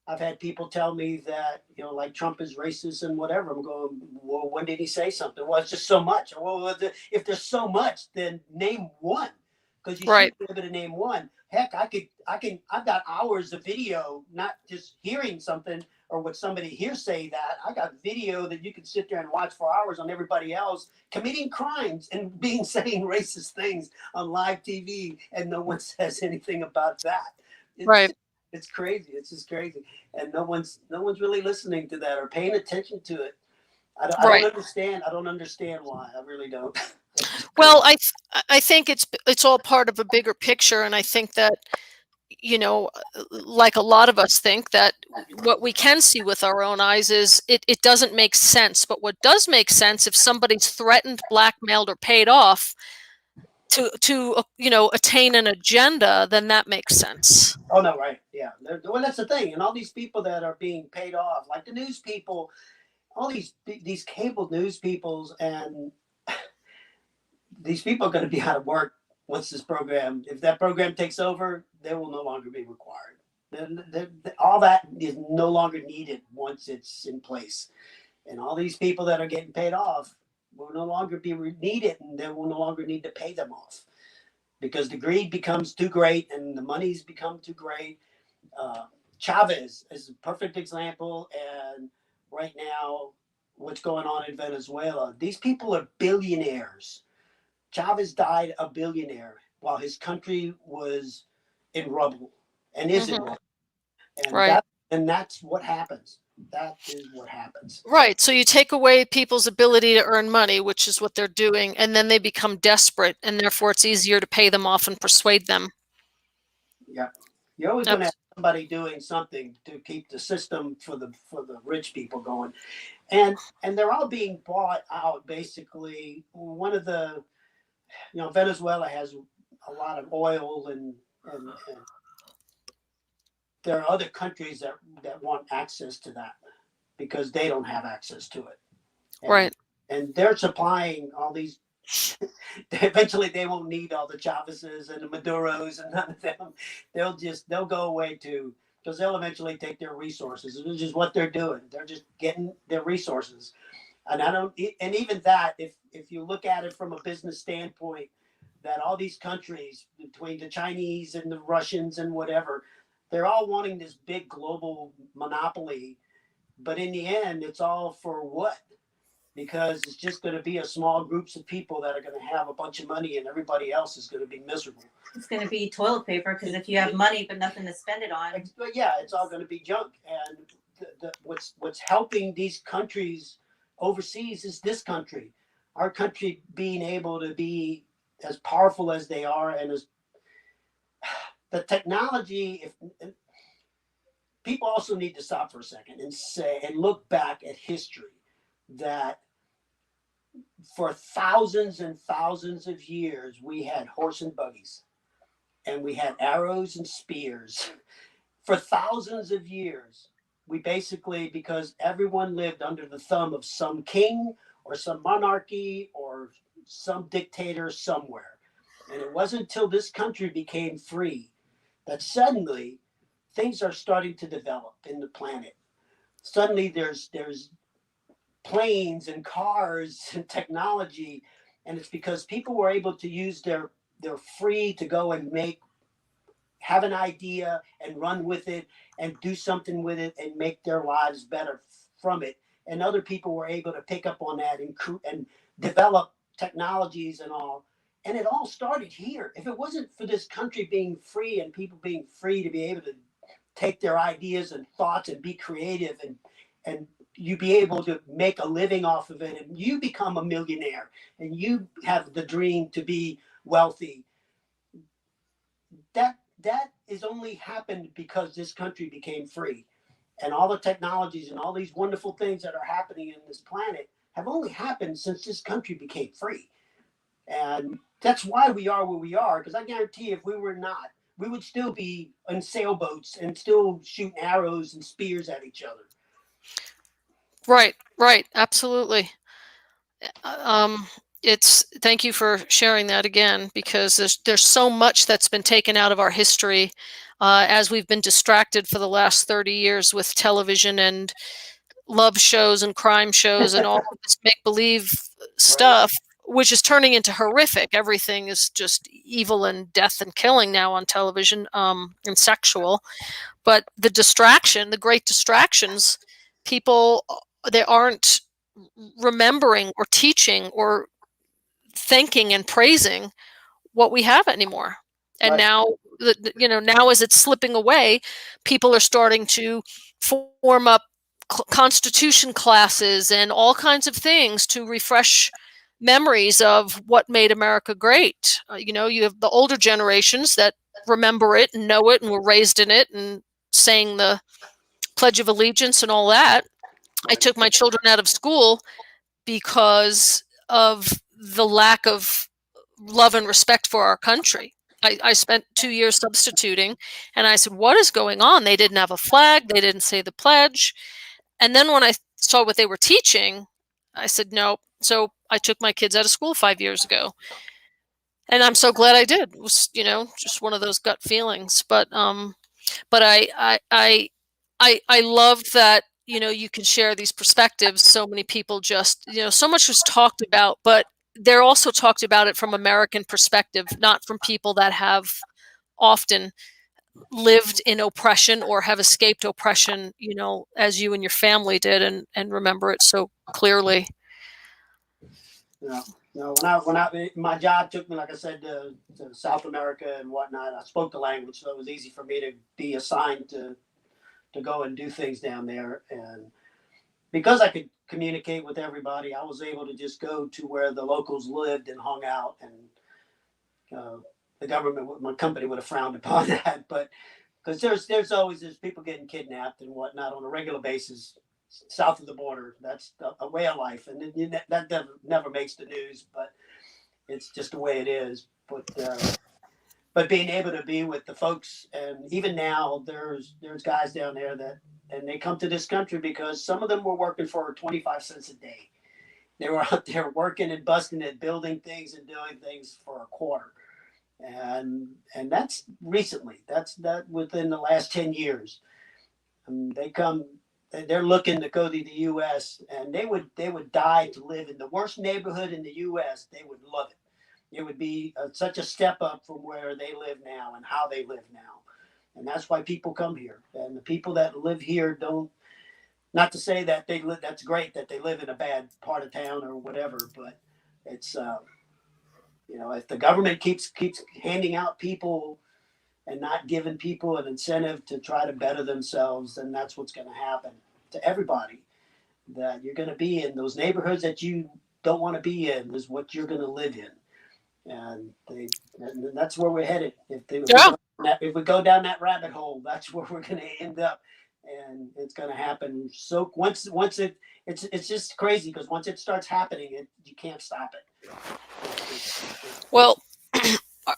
I've had people tell me that, like Trump is racist and whatever. I'm going, well, when did he say something? Well, it's just so much. Well, if there's so much, then name one, because you Right. should be able to name one. Heck, I've got hours of video, not just hearing something or what somebody here say that. I got video that you can sit there and watch for hours on everybody else committing crimes and saying racist things on live TV, and no one says anything about that. Right. It's crazy. It's just crazy, and no one's really listening to that or paying attention to it. I don't understand. I don't understand why. I really don't. Well, I think it's all part of a bigger picture, and I think that, like a lot of us think, that what we can see with our own eyes is it doesn't make sense. But what does make sense, if somebody's threatened, blackmailed, or paid off to attain an agenda, then that makes sense. Oh no, right? Yeah. Well, that's the thing, and all these people that are being paid off, like the news people, all these cable news peoples, and these people are going to be out of work once this program, if that program takes over, they will no longer be required. All that is no longer needed once it's in place. And all these people that are getting paid off will no longer be needed, and they will no longer need to pay them off because the greed becomes too great and the money's become too great. Chavez is a perfect example. And right now, what's going on in Venezuela, these people are billionaires. Chavez died a billionaire. while his country was in rubble and is in Hmm. rubble. And Right. that's what happens. That is what happens. Right. So you take away people's ability to earn money, which is what they're doing, and then they become desperate, and therefore it's easier to pay them off and persuade them. Yeah. You're always going to have That's somebody doing something to keep the system for the rich people going. And they're all being bought out basically. One of the, Venezuela has a lot of oil, and there are other countries that want access to that because they don't have access to it. And right. and they're supplying all these. Eventually they won't need all the Chavezes and the Maduros and none of them. They'll go away too, because they'll eventually take their resources. Which is what they're doing. They're just getting their resources. And I don't, and even that, if you look at it from a business standpoint, that all these countries between the Chinese and the Russians and whatever, they're all wanting this big global monopoly. But in the end, it's all for what? Because it's just going to be a small groups of people that are going to have a bunch of money, and everybody else is going to be miserable. It's going to be toilet paper, because if you have money but nothing to spend it on. But yeah, it's all going to be junk. And what's helping these countries overseas is this country, our country being able to be as powerful as they are, and as the technology. If people also need to stop for a second and say and look back at history, that for thousands and thousands of years we had horse and buggies, and we had arrows and spears. For thousands of years, we basically, because everyone lived under the thumb of some king or some monarchy or some dictator somewhere. And it wasn't until this country became free that suddenly things are starting to develop in the planet. Suddenly there's planes and cars and technology, and it's because people were able to use their free to go and have an idea and run with it and do something with it and make their lives better from it. And other people were able to pick up on that and develop technologies and all. And it all started here. If it wasn't for this country being free and people being free to be able to take their ideas and thoughts and be creative, and you be able to make a living off of it, and you become a millionaire and you have the dream to be wealthy, that is only happened because this country became free. And all the technologies and all these wonderful things that are happening in this planet have only happened since this country became free. And that's why we are where we are, because I guarantee if we were not, we would still be in sailboats and still shooting arrows and spears at each other. Right. Right. Absolutely. Um, it's thank you for sharing that again, because there's so much that's been taken out of our history as we've been distracted for the last 30 years with television and love shows and crime shows and all of this make believe Right. stuff, which is turning into horrific. Everything is just evil and death and killing now on television, and sexual. But the great distractions, people, they aren't remembering or teaching or thanking and praising what we have anymore. And Right. now, now as it's slipping away, people are starting to form up constitution classes and all kinds of things to refresh memories of what made America great. You have the older generations that remember it and know it and were raised in it and saying the Pledge of Allegiance and all that. I Right. took my children out of school because of the lack of love and respect for our country. I spent 2 years substituting, and I said, what is going on? They didn't have a flag. They didn't say the pledge. And then when I saw what they were teaching, I said, no. So I took my kids out of school 5 years ago. And I'm so glad I did. It was, just one of those gut feelings. But I love that, you can share these perspectives. So many people just, so much was talked about, but they're also talked about it from American perspective, not from people that have often lived in oppression or have escaped oppression, as you and your family did, and remember it so clearly. Yeah. You know, my job took me, like I said, to South America and whatnot. I spoke the language, so it was easy for me to be assigned to go and do things down there. And because I could communicate with everybody, I was able to just go to where the locals lived and hung out. And uh, the government, my company, would have frowned upon that, but because there's people getting kidnapped and whatnot on a regular basis south of the border. That's a way of life, and that never makes the news, but it's just the way it is. But being able to be with the folks, and even now there's guys down there that, and they come to this country because some of them were working for 25 cents a day. They were out there working and busting and building things and doing things for a quarter. And that's recently. That's that within the last 10 years. They come. They're looking to go to the U.S. and they would die to live in the worst neighborhood in the U.S. They would love it. It would be such a step up from where they live now and how they live now. And that's why people come here. And the people that live here don't, not to say that they live, that's great that they live in a bad part of town or whatever, but it's, if the government keeps handing out people and not giving people an incentive to try to better themselves, then that's what's going to happen to everybody. That you're going to be in those neighborhoods that you don't want to be in is what you're going to live in. And that's where we're headed. Yeah. If we go down that rabbit hole, that's where we're going to end up, and it's going to happen. So once it's just crazy because once it starts happening, you can't stop it. Well,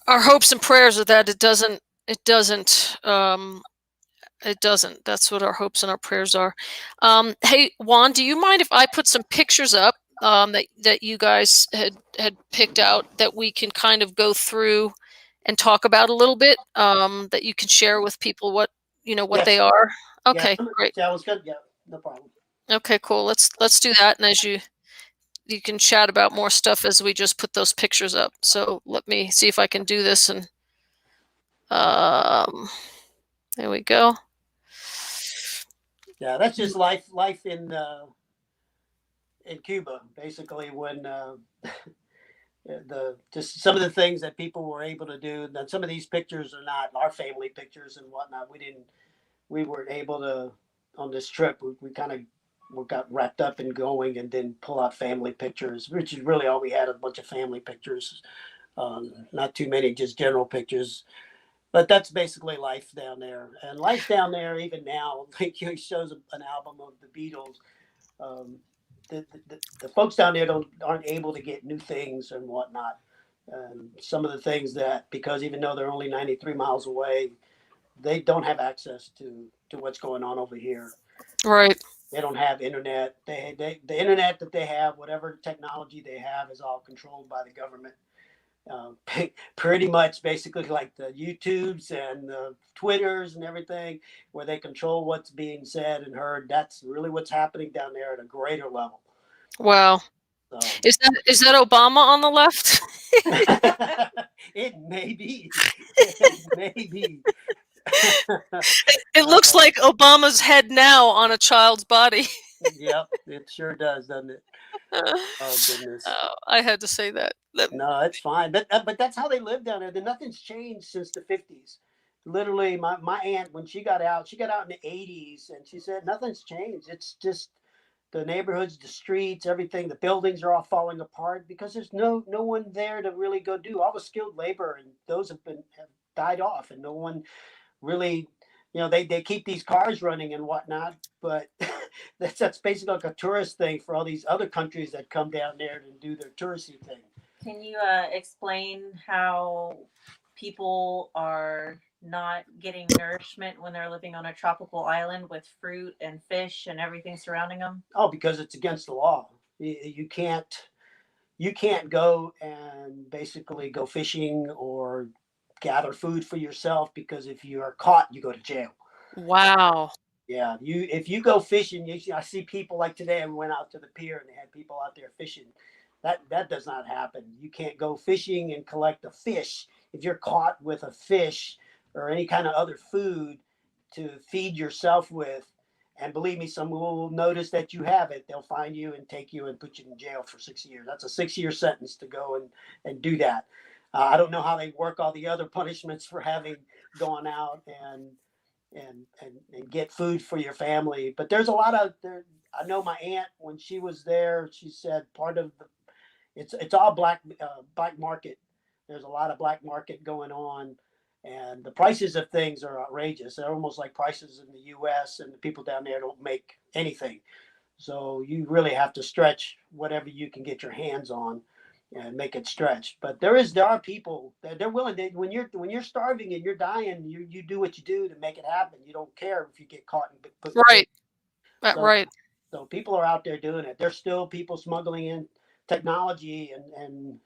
our hopes and prayers are that it doesn't. It doesn't. It doesn't. That's what our hopes and our prayers are. Hey, Juan, do you mind if I put some pictures up that you guys had picked out that we can kind of go through and talk about a little bit, that you can share with people what Yes. they are? Yeah, Okay, great. that was good. Yeah, no problem. Okay, cool. Let's do that, and as you can chat about more stuff as we just put those pictures up. So let me see if I can do this, and there we go. Yeah, that's just life in Cuba, basically. When just some of the things that people were able to do. And some of these pictures are not our family pictures and whatnot. We weren't able to on this trip. We kind of got wrapped up in going and then pull out family pictures, which is really all we had, a bunch of family pictures. Not too many, just general pictures. But that's basically life down there. And life down there, even now, like he shows an album of the Beatles. Um, the folks down there aren't able to get new things and whatnot. Some of the things that, because even though they're only 93 miles away, they don't have access to what's going on over here. Right. They don't have internet. The internet that they have, whatever technology they have, is all controlled by the government. Pretty much basically like the YouTubes and the Twitters and everything, where they control what's being said and heard. That's really what's happening down there at a greater level. Wow. So, is that Obama on the left? it may be. It may be. It looks like Obama's head now on a child's body. Yep, it sure does, doesn't it? Oh goodness. I had to say that. No, it's fine. But that's how they live down there. Nothing's changed since the 50s. Literally, my aunt, when she got out in the 80s, and she said nothing's changed. It's just the neighborhoods, the streets, everything. The buildings are all falling apart because there's no one there to really go do all the skilled labor, and those have died off, and no one really, they keep these cars running and whatnot, but that's basically like a tourist thing for all these other countries that come down there to do their touristy thing. Can you explain how people are not getting nourishment when they're living on a tropical island with fruit and fish and everything surrounding them? Oh, because it's against the law. You can't go and basically go fishing or gather food for yourself, because if you are caught, you go to jail. Wow. Yeah, if you go fishing, I see people like today. I went out to the pier and they had people out there fishing. That does not happen. You can't go fishing and collect a fish if you're caught with a fish or any kind of other food to feed yourself with, And believe me, someone will notice that you have it. They'll find you and take you and put you in jail for 6 years. That's a 6 year sentence to go and do that. I don't know how they work all the other punishments for having gone out and get food for your family. But there's a lot of there. I know my aunt, when she was there, she said part of the it's all black market. There's a lot of black market going on, and the prices of things are outrageous. They're almost like prices in the U.S. and the people down there don't make anything. So you really have to stretch whatever you can get your hands on and make it stretch. But there are people that they're willing to, when you're starving and you're dying, you do what you do to make it happen. You don't care if you get caught and put in jail. Right. So Right. so people are out there doing it. There's still people smuggling in technology and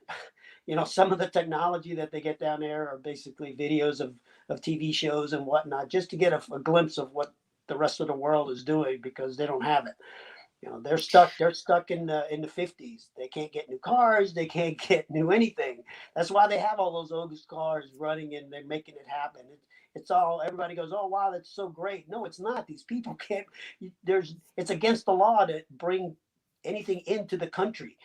some of the technology that they get down there are basically videos of TV shows and whatnot, just to get a glimpse of what the rest of the world is doing because they don't have it. They're stuck in the 50s. They can't get new cars, they can't get new anything. That's why they have all those old cars running and they're making it happen. It's all, everybody goes, oh wow, that's so great. No, it's not. These people can't. It's against the law to bring anything into the country.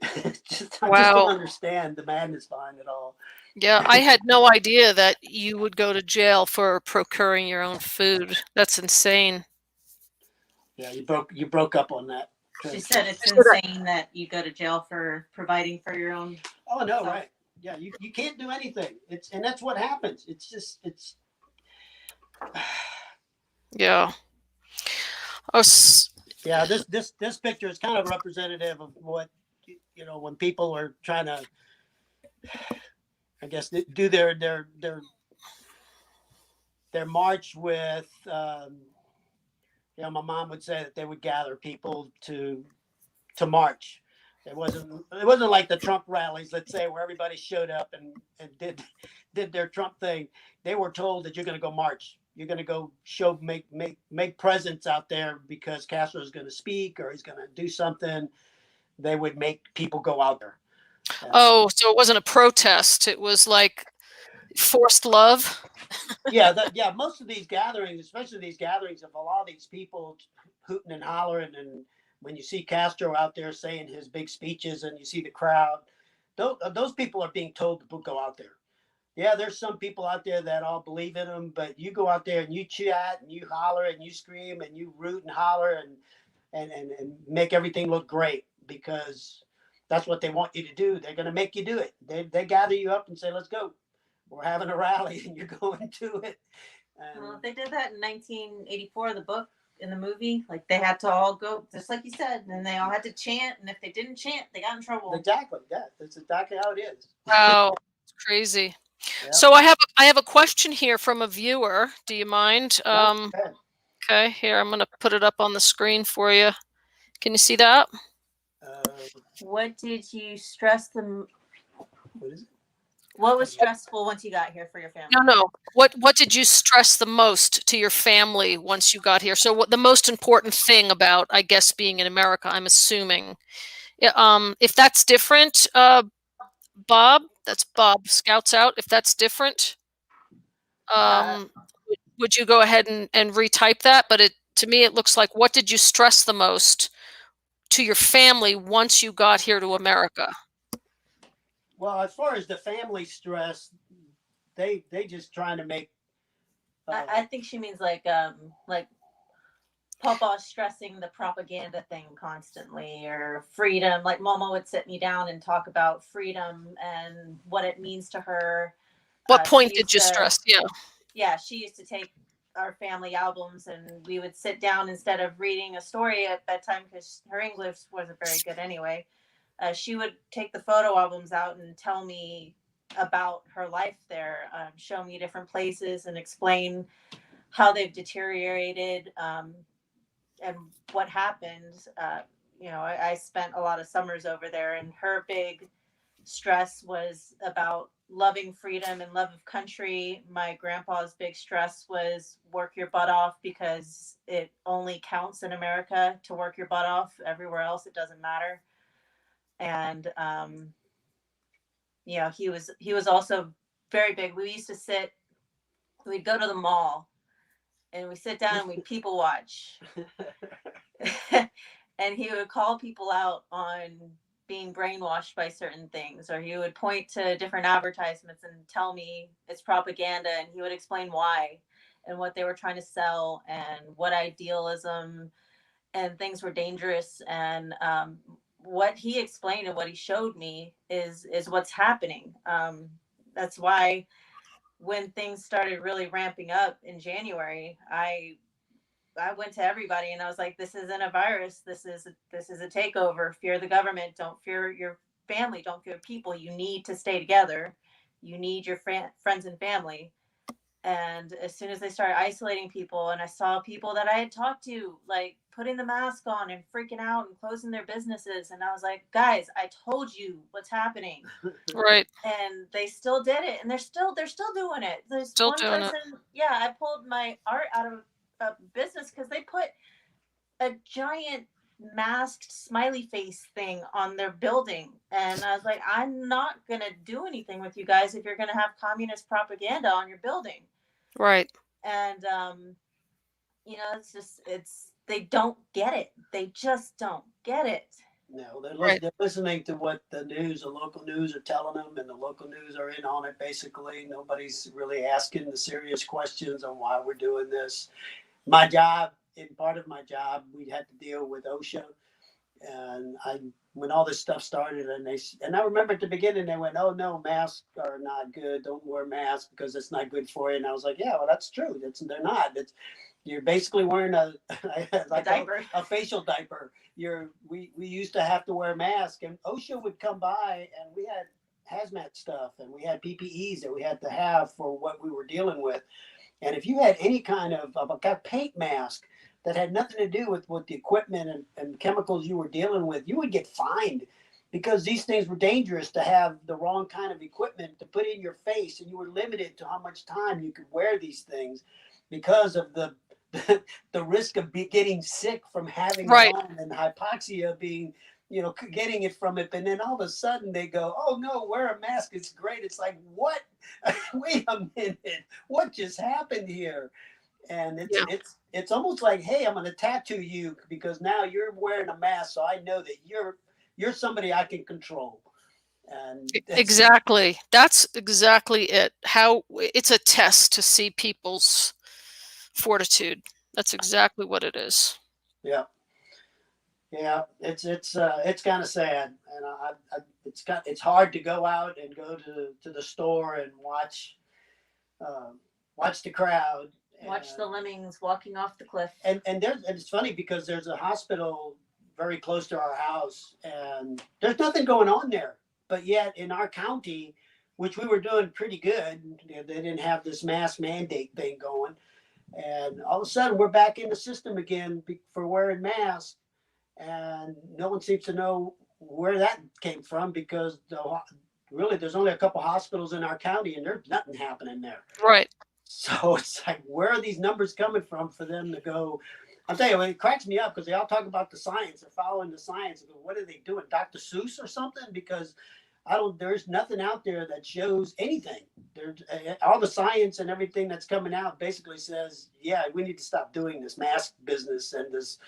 I just don't Wow. understand the madness behind it all. Yeah, I had no idea that you would go to jail for procuring your own food. That's insane. Yeah, you broke up on that. She said it's So that- insane that you go to jail for providing for your own. Oh no, So- right? Yeah, you can't do anything. And that's what happens. It's Yeah. Oh, yeah. This picture is kind of representative of what when people are trying to, I guess, do their march with. My mom would say that they would gather people to march. It wasn't like the Trump rallies, let's say, where everybody showed up and did their Trump thing. They were told that you're going to go march. You're going to go make presence out there because Castro is going to speak or he's going to do something. They would make people go out there. oh, so it wasn't a protest. It was like forced love. Yeah. Most of these gatherings, especially these gatherings of a lot of these people hooting and hollering, and when you see Castro out there saying his big speeches, and you see the crowd, those people are being told to go out there. Yeah, there's some people out there that all believe in him, but you go out there and you chat and you holler and you scream and you root and holler and make everything look great because that's what they want you to do. They're going to make you do it. They gather you up and say, let's go. We're having a rally and you're going to it. Well, they did that in 1984, the book in the movie. Like they had to all go, just like you said, and they all had to chant. And if they didn't chant, they got in trouble. Exactly. That's exactly how it is. Wow, it's crazy. Yeah. So I have a question here from a viewer. Do you mind? No, go ahead. Okay, here I'm going to put it up on the screen for you. Can you see that? What did you stress them? What is it? What was stressful once you got here for your family? No. What did you stress the most to your family once you got here? So what the most important thing about, I guess, being in America, I'm assuming. Yeah, if that's different, Bob, that's Bob Scouts Out. If that's different, would you go ahead and retype that? But to me, it looks like, what did you stress the most to your family once you got here to America? Well, as far as the family stress, they just trying to make. I think she means like Papa stressing the propaganda thing constantly, or freedom. Like Mama would sit me down and talk about freedom and what it means to her. What point did you stress? Yeah, she used to take our family albums and we would sit down instead of reading a story at bedtime because her English wasn't very good anyway. She would take the photo albums out and tell me about her life there, show me different places and explain how they've deteriorated and what happened. I spent a lot of summers over there, and her big stress was about loving freedom and love of country. My grandpa's big stress was work your butt off because it only counts in America to work your butt off. Everywhere else, it doesn't matter. And he was also very big. We'd go to the mall and we sit down and we people watch. And he would call people out on being brainwashed by certain things, or he would point to different advertisements and tell me it's propaganda, and he would explain why and what they were trying to sell and what idealism and things were dangerous. And what he explained and what he showed me is what's happening. That's why when things started really ramping up in January, I went to everybody and I was like, this isn't a virus. This is a takeover. Fear the government. Don't fear your family. Don't fear people. You need to stay together. You need your friends and family. And as soon as they started isolating people, and I saw people that I had talked to, like putting the mask on and freaking out and closing their businesses. And I was like, guys, I told you what's happening. Right. And they still did it. And they're still doing it. There's Still one doing person, yeah, I pulled my art out of a business because they put a giant masked smiley face thing on their building. And I was like, I'm not going to do anything with you guys if you're going to have communist propaganda on your building. Right. And, they don't get it. They just don't get it. No, Right. they're listening to what the local news are telling them, and the local news are in on it, basically. Nobody's really asking the serious questions on why we're doing this. My job, in part of my job, we had to deal with OSHA. And when all this stuff started, and I remember at the beginning, they went, "Oh no, masks are not good. Don't wear masks because it's not good for you." And I was like, "Yeah, well, that's true. They're not. You're basically wearing a diaper, a facial diaper. We used to have to wear masks, and OSHA would come by, and we had hazmat stuff, and we had PPEs that we had to have for what we were dealing with. And if you had any kind of a paint mask that had nothing to do with the equipment and chemicals you were dealing with, you would get fined, because these things were dangerous to have the wrong kind of equipment to put in your face, and you were limited to how much time you could wear these things because of the risk of getting sick from having Right. it on, and hypoxia being, getting it from it. And then all of a sudden they go, "Oh no, wear a mask. It's great." It's like, what? Wait a minute. What just happened here? And it's almost like, hey, I'm going to tattoo you because now you're wearing a mask, so I know that you're somebody I can control. And exactly, that's exactly it. How it's a test to see people's fortitude. That's exactly what it is. Yeah, it's kind of sad, and it's hard to go out and go to the store and watch the crowd. Watch the lemmings walking off the cliff. And it's funny because there's a hospital very close to our house, and there's nothing going on there. But yet in our county, which we were doing pretty good, they didn't have this mask mandate thing going. And all of a sudden we're back in the system again for wearing masks. And no one seems to know where that came from, because really there's only a couple hospitals in our county and there's nothing happening there. Right. So it's like, where are these numbers coming from for them to go? I'll tell you, it cracks me up because they all talk about the science. They're following the science. What are they doing? Dr. Seuss or something? Because there's nothing out there that shows anything. All the science and everything that's coming out basically says, yeah, we need to stop doing this mask business and this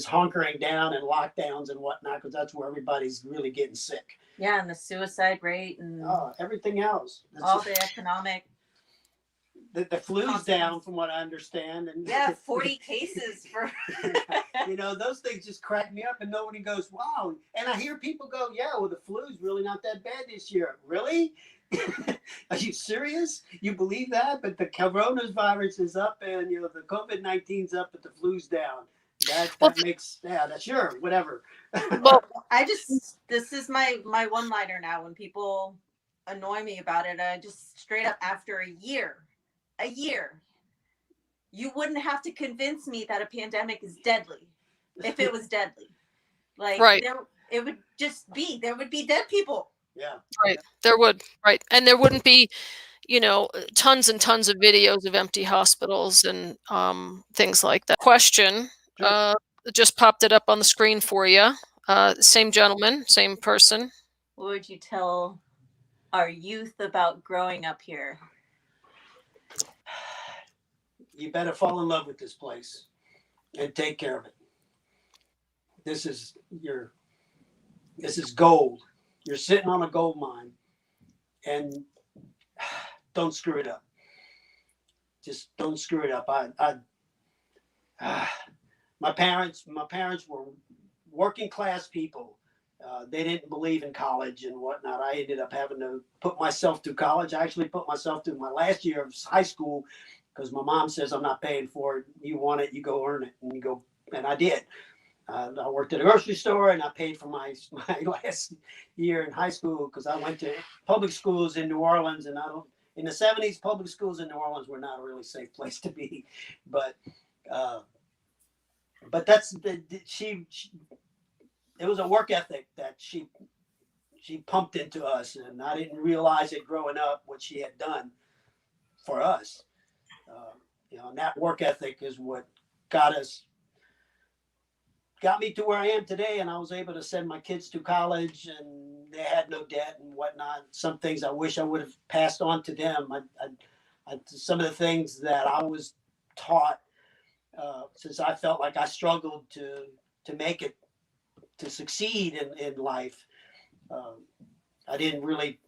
hunkering down and lockdowns and whatnot, because that's where everybody's really getting sick. Yeah, and the suicide rate and everything else. All the economic. The flu's down, from what I understand. And 40 cases for. Those things just crack me up, and nobody goes, wow. And I hear people go, yeah, well, the flu's really not that bad this year. Really? Are you serious? You believe that? But the coronavirus is up, and the COVID-19's up, but the flu's down. That makes, that's sure, whatever. Well, this is my one-liner now. When people annoy me about it, I just straight up, after a year, you wouldn't have to convince me that a pandemic is deadly if it was deadly. Like, right. It would just be, there would be dead people. Yeah. Right. There would. Right. And there wouldn't be, tons and tons of videos of empty hospitals and things like that. Question. Sure. Just popped it up on the screen for you. Same gentleman, same person. What would you tell our youth about growing up here? you better fall in love with this place and take care of it. This is your this is gold. You're sitting on a gold mine, and don't screw it up. Just don't screw it up. My parents were working class people. They didn't believe in college and whatnot. I ended up having to put myself through college. I actually put myself through my last year of high school because my mom says I'm not paying for it. You want it, you go earn it, and you go. And I did. I worked at a grocery store, and I paid for my last year in high school because I went to public schools in New Orleans, and I don't. In the '70s, public schools in New Orleans were not a really safe place to be, but uh, that's she. It was a work ethic that she pumped into us, and I didn't realize it growing up what she had done for us. And that work ethic is what got us got me to where I am today, and I was able to send my kids to college, and they had no debt and whatnot. Some things I wish I would have passed on to them. Some of the things that I was taught, since I felt like I struggled to make it, to succeed in life. I didn't really.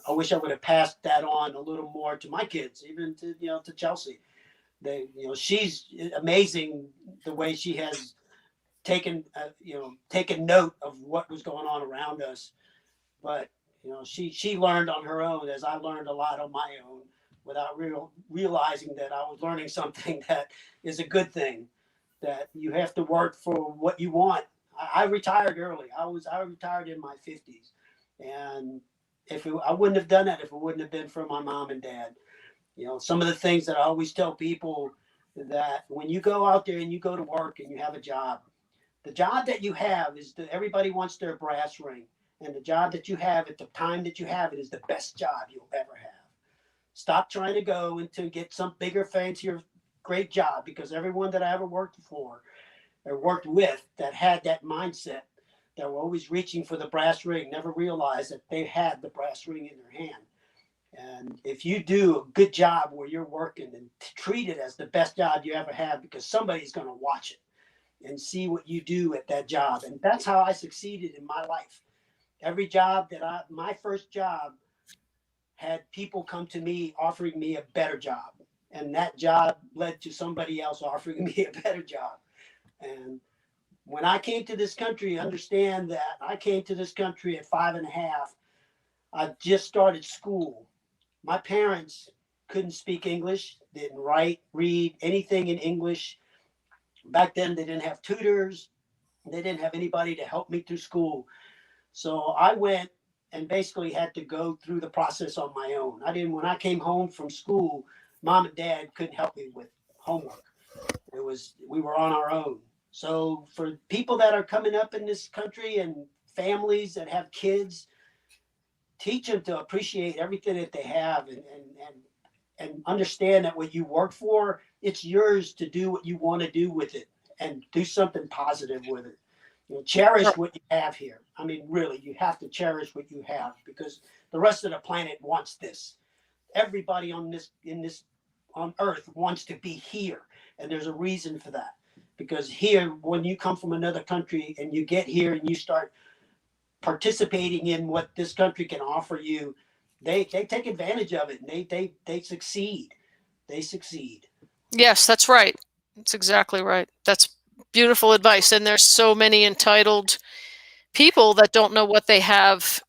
I wish I would have passed that on a little more to my kids, even to Chelsea. She's amazing the way she has taken note of what was going on around us. But she learned on her own, as I learned a lot on my own, without realizing that I was learning something that is a good thing. That you have to work for what you want. I retired early. I retired in my 50s, and I wouldn't have done that if it wouldn't have been for my mom and dad. Some of the things that I always tell people, that when you go out there and you go to work and you have a job, the job that you have is that everybody wants their brass ring, and the job that you have at the time that you have it is the best job you'll ever have. Stop trying to go and to get some bigger, fancier, great job, because everyone that I ever worked for or worked with that had that mindset, that were always reaching for the brass ring, never realized that they had the brass ring in their hand. And if you do a good job where you're working, and treat it as the best job you ever have, because somebody's going to watch it and see what you do at that job. And that's how I succeeded in my life. Every job my first job had people come to me offering me a better job. And that job led to somebody else offering me a better job. And when I came to this country, understand that I came to this country at 5.5. I just started school. My parents couldn't speak English, didn't write, read anything in English. Back then, they didn't have tutors. They didn't have anybody to help me through school. So I went and basically had to go through the process on my own. When I came home from school, mom and dad couldn't help me with homework. We were on our own. So for people that are coming up in this country and families that have kids, teach them to appreciate everything that they have, and understand that what you work for, it's yours to do what you want to do with it, and do something positive with it. Cherish what you have here. I mean, really, you have to cherish what you have, because the rest of the planet wants this. Everybody on Earth wants to be here, and there's a reason for that. Because here, when you come from another country and you get here and you start participating in what this country can offer you, they take advantage of it, and they succeed. They succeed. Yes, that's right. That's exactly right. That's beautiful advice. And there's so many entitled people that don't know what they have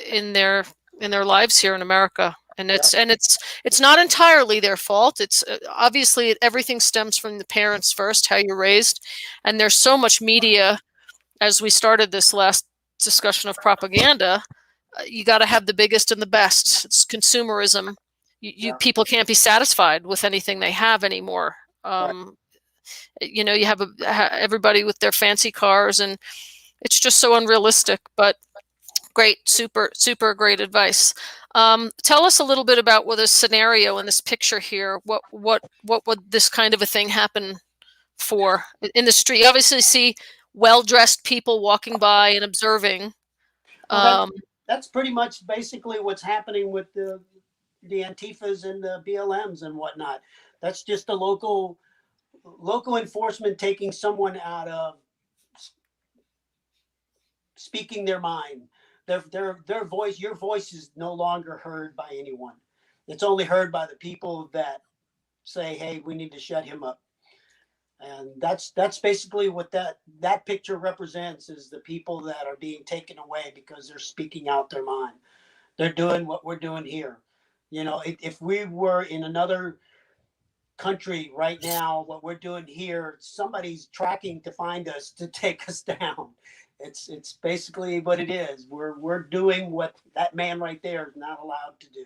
in their lives here in America. And it's not entirely their fault. It's obviously everything stems from the parents first, how you're raised. And there's so much media, as we started this last discussion of propaganda. You got to have the biggest and the best. It's consumerism. People can't be satisfied with anything they have anymore. You have everybody with their fancy cars, and it's just so unrealistic. But great, super great advice. Tell us a little bit about what this scenario in this picture here. What would this kind of a thing happen for in the street? You obviously see well-dressed people walking by and observing. Well, that's pretty much basically what's happening with the Antifas and the BLMs and whatnot. That's just the local enforcement taking someone out of speaking their mind. Their voice, your voice is no longer heard by anyone. It's only heard by the people that say, "Hey, we need to shut him up." And that's basically what that picture represents, is the people that are being taken away because they're speaking out their mind. They're doing what we're doing here. If we were in another country right now, what we're doing here, somebody's tracking to find us to take us down. It's basically what it is. We're doing what that man right there is not allowed to do.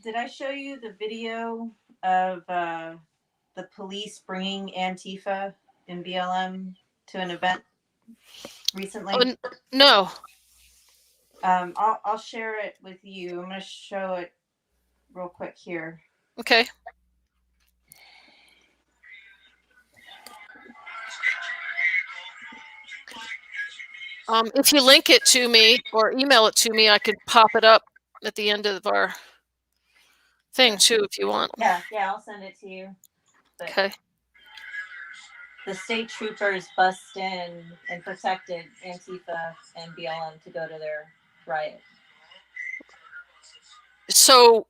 Did I show you the video of the police bringing Antifa and BLM to an event recently? No. I'll share it with you. I'm going to show it real quick here. Okay. If you link it to me or email it to me, I could pop it up at the end of our thing too, if you want. Yeah, I'll send it to you. But okay. The state troopers bust in and protected Antifa and BLM to go to their riot. So,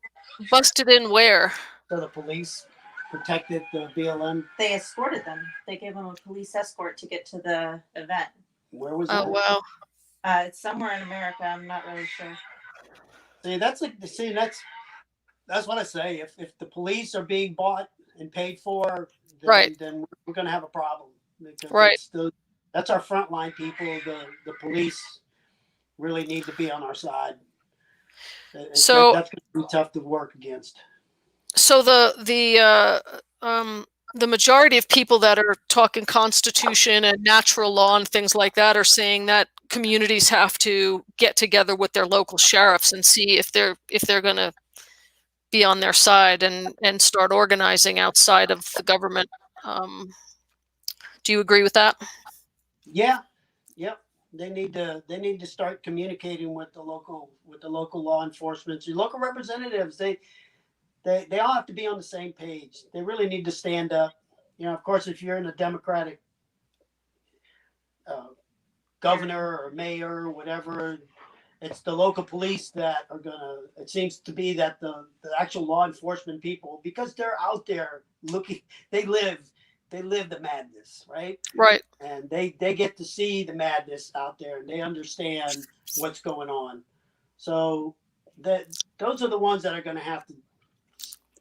busted in where? So the police protected the BLM. They escorted them. They gave them a police escort to get to the event. Where was that? Oh wow. It's somewhere in America. I'm not really sure. That's what I say. If the police are being bought and paid for, then we're going to have a problem. Because that's our frontline people. The police really need to be on our side. That's going to be tough to work against. So the majority of people that are talking Constitution and natural law and things like that are saying that communities have to get together with their local sheriffs and see if they're going to be on their side and start organizing outside of the government. Do you agree with that? Yeah. Yep. They need to start communicating with the local law enforcement, your local representatives. They all have to be on the same page. They really need to stand up. Of course, if you're in a Democratic governor or mayor or whatever, it's the local police that are it seems to be that the actual law enforcement people, because they're out there looking, they live the madness, right? Right. And they get to see the madness out there, and they understand what's going on. So those are the ones that are going to have to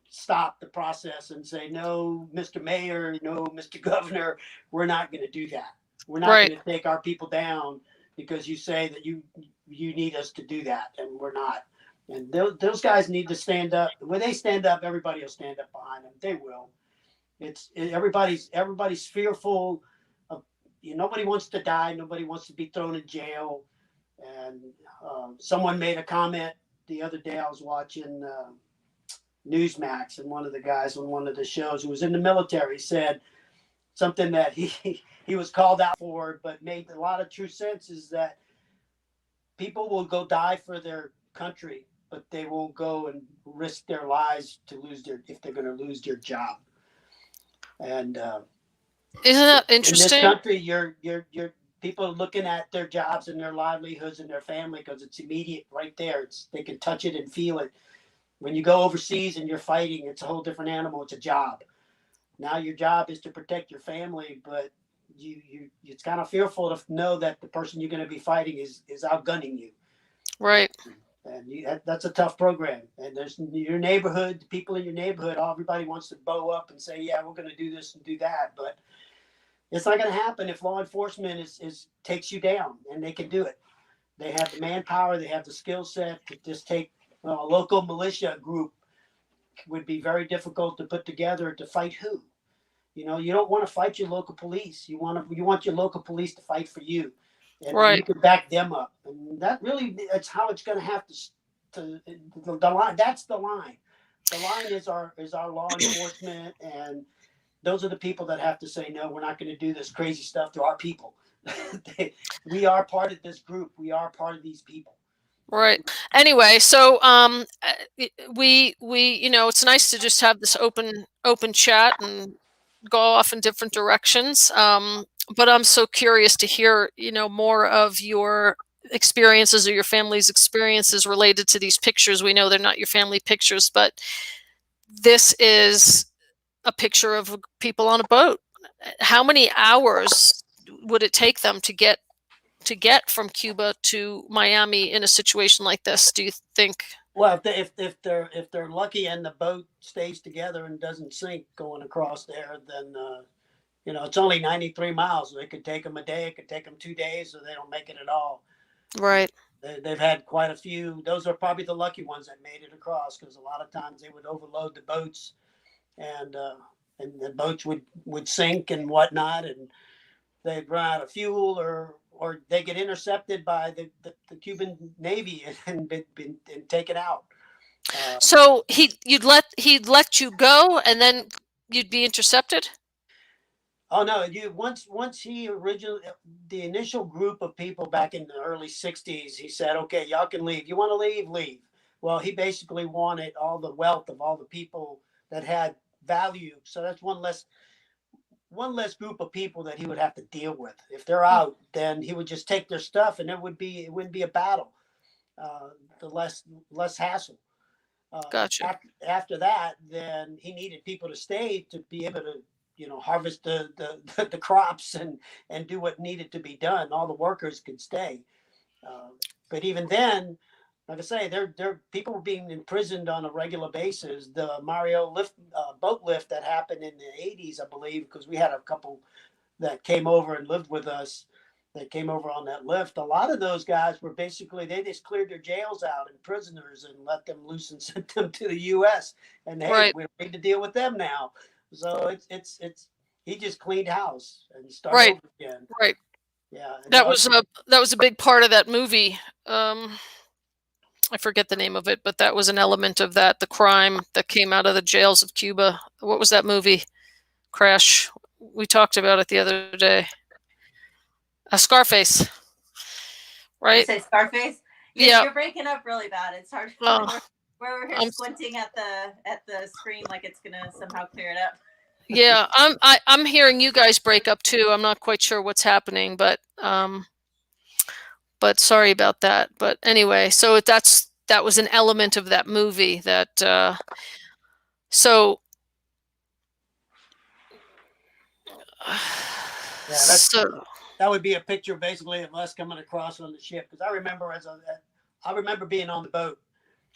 stop the process and say, no, Mr. Mayor, no, Mr. Governor, we're not going to do that. We're not going to take our people down because you say that you need us to do that, and we're not. And those guys need to stand up. When they stand up, everybody will stand up behind them. They will. Everybody's fearful of, nobody wants to die. Nobody wants to be thrown in jail. And someone made a comment the other day. I was watching Newsmax, and one of the guys on one of the shows who was in the military said something that he was called out for, but made a lot of true sense, is that people will go die for their country, but they won't go and risk their lives if they're going to lose their job. And isn't that interesting? In this country, your people are looking at their jobs and their livelihoods and their family because it's immediate right there. They can touch it and feel it. When you go overseas and you're fighting, it's a whole different animal. It's a job. Now your job is to protect your family, but it's kind of fearful to know that the person you're going to be fighting is outgunning you. Right. And that's a tough program. And there's your neighborhood, the people in your neighborhood, everybody wants to bow up and say, yeah, we're going to do this and do that. But it's not going to happen if law enforcement takes you down, and they can do it. They have the manpower, they have the skill set to just take a local militia group. Would be very difficult to put together to fight who. You don't want to fight your local police. You want your local police to fight for you. And you can back them up. And that's how it's going to have to the line. That's the line. The line is our law enforcement, and those are the people that have to say, no, we're not going to do this crazy stuff to our people. We are part of this group. We are part of these people. Right. Anyway, so we it's nice to just have this open chat and go off in different directions. But I'm so curious to hear more of your experiences or your family's experiences related to these pictures. We know they're not your family pictures, but this is a picture of people on a boat. How many hours would it take them to get from Cuba to Miami in a situation like this, do you think? Well, if they're lucky and the boat stays together and doesn't sink going across there, then it's only 93 miles. So it could take them a day, it could take them 2 days, or they don't make it at all. Right. They've had quite a few. Those are probably the lucky ones that made it across, because a lot of times they would overload the boats, and the boats would sink and whatnot, and they'd run out of fuel, or they get intercepted by the Cuban Navy and been taken out. So he'd let you go, and then you'd be intercepted? Oh no! Once he originally, the initial group of people back in the early '60s, he said, "Okay, y'all can leave. You want to leave? Leave." Well, he basically wanted all the wealth of all the people that had value. So that's one less group of people that he would have to deal with. If they're out, then he would just take their stuff, and it wouldn't be a battle. The less hassle. Gotcha. After that, then he needed people to stay to be able to, harvest the crops and do what needed to be done. All the workers could stay, but even then, like I say, there people were being imprisoned on a regular basis. The Mario boat lift that happened in the '80s, I believe, because we had a couple that came over and lived with us, that came over on that lift. A lot of those guys were basically, they just cleared their jails out and prisoners and let them loose and sent them to the U.S. And hey, Right. we don't need to deal with them now. So it's he just cleaned house and started Right. over again. Right. Yeah, and That was a big part of that movie. I forget the name of it, but that was an element of that, the crime that came out of the jails of Cuba. What was that movie? Crash. We talked about it the other day. Scarface, You right? say Scarface? Yeah. You're breaking up really bad. It's hard. Oh, We're here I'm squinting at the screen like it's gonna somehow clear it up. yeah. I'm hearing you guys break up too. I'm not quite sure what's happening, but sorry about that. But anyway, so that was an element of that movie that so yeah, so that would be a picture basically of us coming across on the ship. Because I remember being on the boat,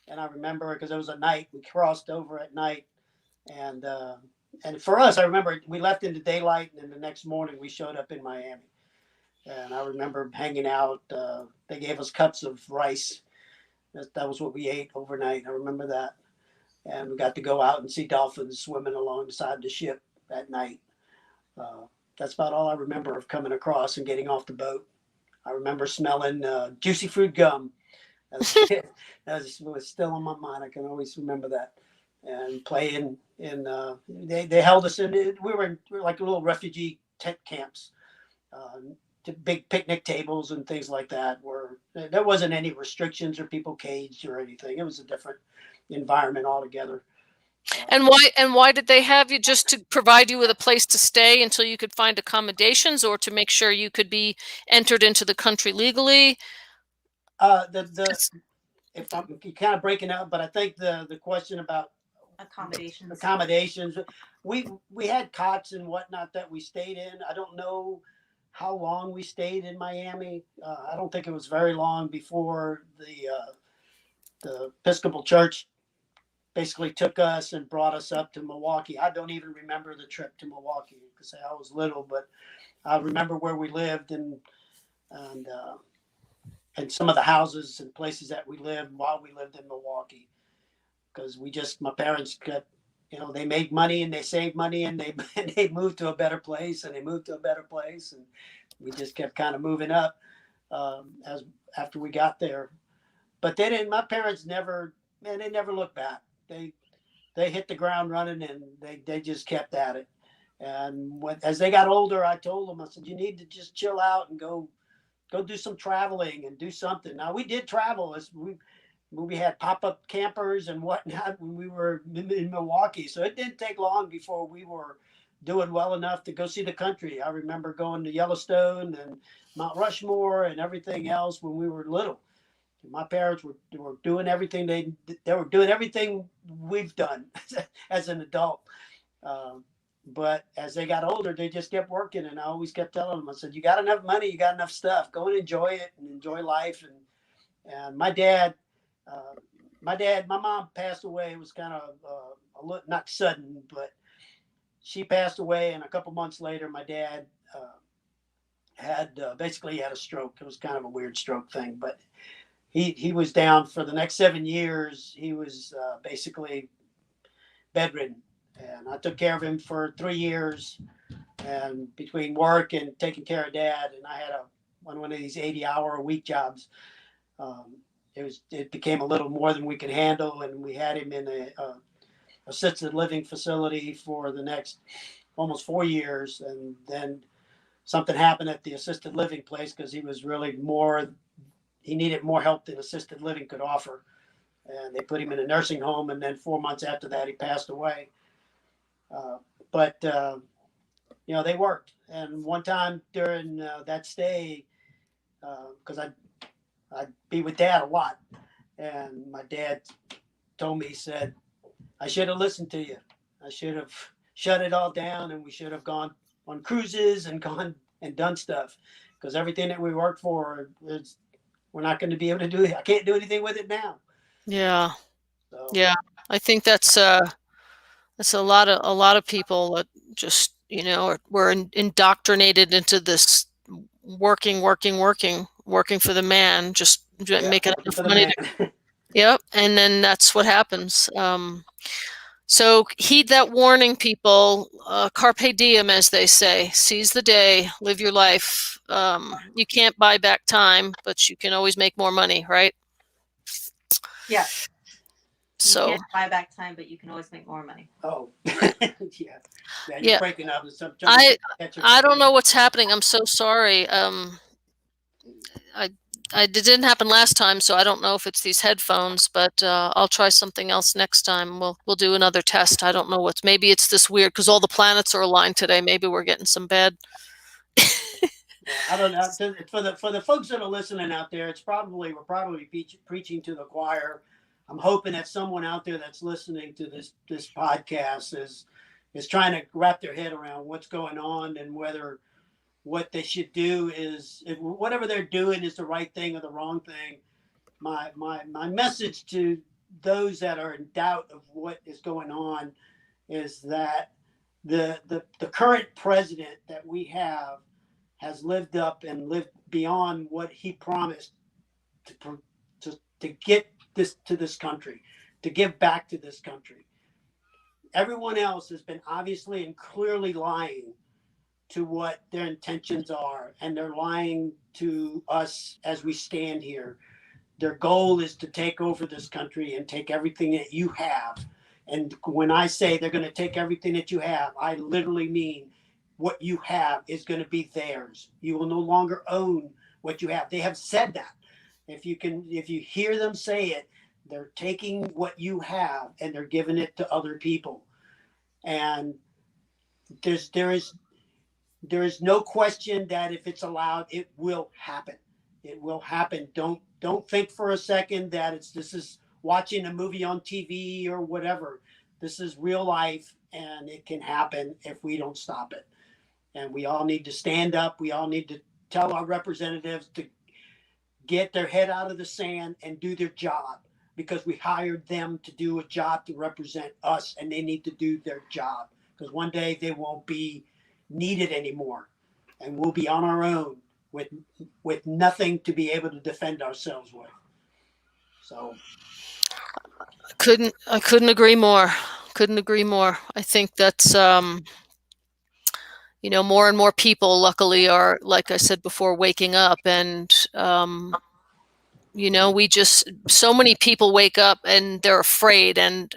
and I remember because it was a night, we crossed over at night, and and for us, I remember we left in the daylight, and then the next morning we showed up in Miami, and I remember hanging out. They gave us cups of rice. That was what we ate overnight. I remember that, and we got to go out and see dolphins swimming alongside the ship at night. Uh, that's about all I remember of coming across and getting off the boat. I remember smelling juicy fruit gum as a kid. That was still on my mind. I can always remember that. And playing in, they held us in. We were like little refugee tent camps, uh, to big picnic tables and things like that. Where there wasn't any restrictions or people caged or anything. It was a different environment altogether. and why did they have you, just to provide you with a place to stay until you could find accommodations, or to make sure you could be entered into the country legally? The It's- if I'm kind of breaking up, but I think the question about Accommodations. accommodations, we had cots and whatnot that we stayed in. I don't know how long we stayed in Miami. I don't think it was very long before the Episcopal Church basically took us and brought us up to Milwaukee. I don't even remember the trip to Milwaukee because I was little, but I remember where we lived, and and some of the houses and places that we lived while we lived in Milwaukee, because my parents got, they made money and they saved money, and they and they moved to a better place, and they moved to a better place, and we just kept kind of moving up, as after we got there. But they didn't. My parents never, man, they never looked back. They hit the ground running, and they just kept at it. And as they got older, I told them, I said, you need to just chill out and go go do some traveling and do something. Now we did travel as we had pop-up campers and whatnot when we were in Milwaukee. So it didn't take long before we were doing well enough to go see the country. I remember going to Yellowstone and Mount Rushmore and everything else when we were little. My parents were doing everything they were doing everything we've done as an adult. Um, but as they got older, they just kept working, and I always kept telling them, I said, "You got enough money, you got enough stuff. Go and enjoy it and enjoy life." And uh, my mom passed away. It was kind of a little not sudden, but she passed away, and a couple months later, my dad had basically he had a stroke. It was kind of a weird stroke thing, but he was down for the next 7 years. He was basically bedridden, and I took care of him for 3 years. And between work and taking care of dad, and I had one of these 80-hour-a-week jobs. Um, it became a little more than we could handle, and we had him in a assisted living facility for the next almost 4 years, and then something happened at the assisted living place because he needed more help than assisted living could offer, and they put him in a nursing home, and then 4 months after that he passed away. But they worked, and one time during that stay, because I'd be with dad a lot, and my dad told me, he said, "I should have listened to you. I should have shut it all down, and we should have gone on cruises and gone and done stuff, because everything that we worked for we're not going to be able to do it. I can't do anything with it now." Yeah. So Yeah. I think that's a lot of people that just, were indoctrinated into this working for the man, just yeah, making working enough for the money man. to, yep. And then that's what happens. So heed that warning, people. Carpe diem, as they say. Seize the day, live your life. You can't buy back time, but you can always make more money, right? Yeah. You So can't buy back time, but you can always make more money. Oh, yeah, you're yeah, breaking up. I don't know what's happening. I'm so sorry. I it didn't happen last time, so I don't know if it's these headphones, but I'll try something else next time. We'll do another test. I don't know maybe it's this weird because all the planets are aligned today. Maybe we're getting some bad. Yeah, I don't know. For the folks that are listening out there, we're probably preaching to the choir. I'm hoping that someone out there that's listening to this podcast is trying to wrap their head around what's going on, and whether what they should do is, if whatever they're doing is the right thing or the wrong thing. My message to those that are in doubt of what is going on is that the current president that we have has lived up and lived beyond what he promised to get this to this country, to give back to this country. Everyone else has been obviously and clearly lying to what their intentions are, and they're lying to us as we stand here. Their goal is to take over this country and take everything that you have. And when I say they're going to take everything that you have, I literally mean what you have is going to be theirs. You will no longer own what you have. They have said that. If you hear them say it, they're taking what you have and they're giving it to other people. And there is no question that if it's allowed, it will happen. It will happen. Don't think for a second that this is watching a movie on TV or whatever. This is real life, and it can happen if we don't stop it. And we all need to stand up. We all need to tell our representatives to get their head out of the sand and do their job, because we hired them to do a job to represent us, and they need to do their job, because one day they won't be needed anymore, and we'll be on our own with nothing to be able to defend ourselves with. So I couldn't agree more. Couldn't agree more. I think that's more and more people luckily are, like I said before, waking up, and so many people wake up and they're afraid, and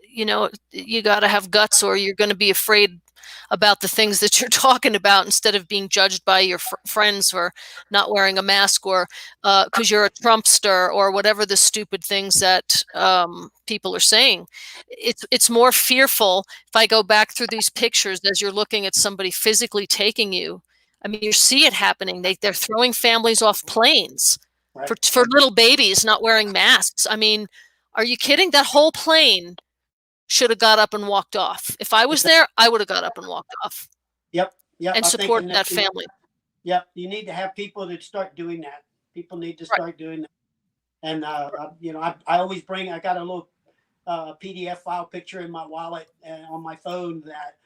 you got to have guts or you're going to be afraid about the things that you're talking about instead of being judged by your friends for not wearing a mask, or because you're a Trumpster, or whatever the stupid things that people are saying. It's more fearful. If I go back through these pictures as you're looking at somebody physically taking you, I mean, you see it happening. They're throwing families off planes Right. for little babies not wearing masks. I mean, are you kidding? That whole plane should have got up and walked off. If I was there, I would have got up and walked off Yep. Yep. and I think supported that family. yep. You need to have people that start doing that. People need to Right. start doing that. And you know, I always bring. I got a little PDF file picture in my wallet and on my phone that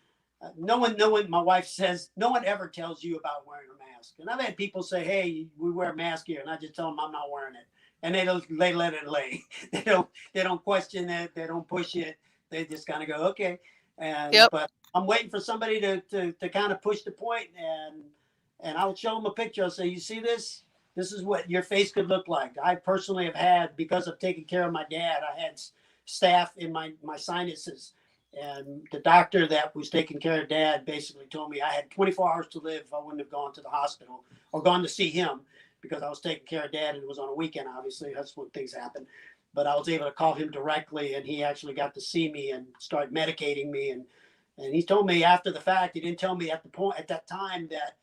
no one. My wife says no one ever tells you about wearing a mask. And I've had people say, "Hey, we wear a mask here," and I just tell them I'm not wearing it, and they let it lay. They don't question it. They don't push it. They just kind of go, okay. And Yep. but I'm waiting for somebody to kind of push the point, and I'll show them a picture. I'll say, you see this? This is what your face could look like. I personally have had, because of taking care of my dad, I had staph in my sinuses. And the doctor that was taking care of dad basically told me I had 24 hours to live if I wouldn't have gone to the hospital or gone to see him, because I was taking care of dad and it was on a weekend, obviously. That's when things happen. But I was able to call him directly, and he actually got to see me and start medicating me. And he told me after the fact, he didn't tell me at that time that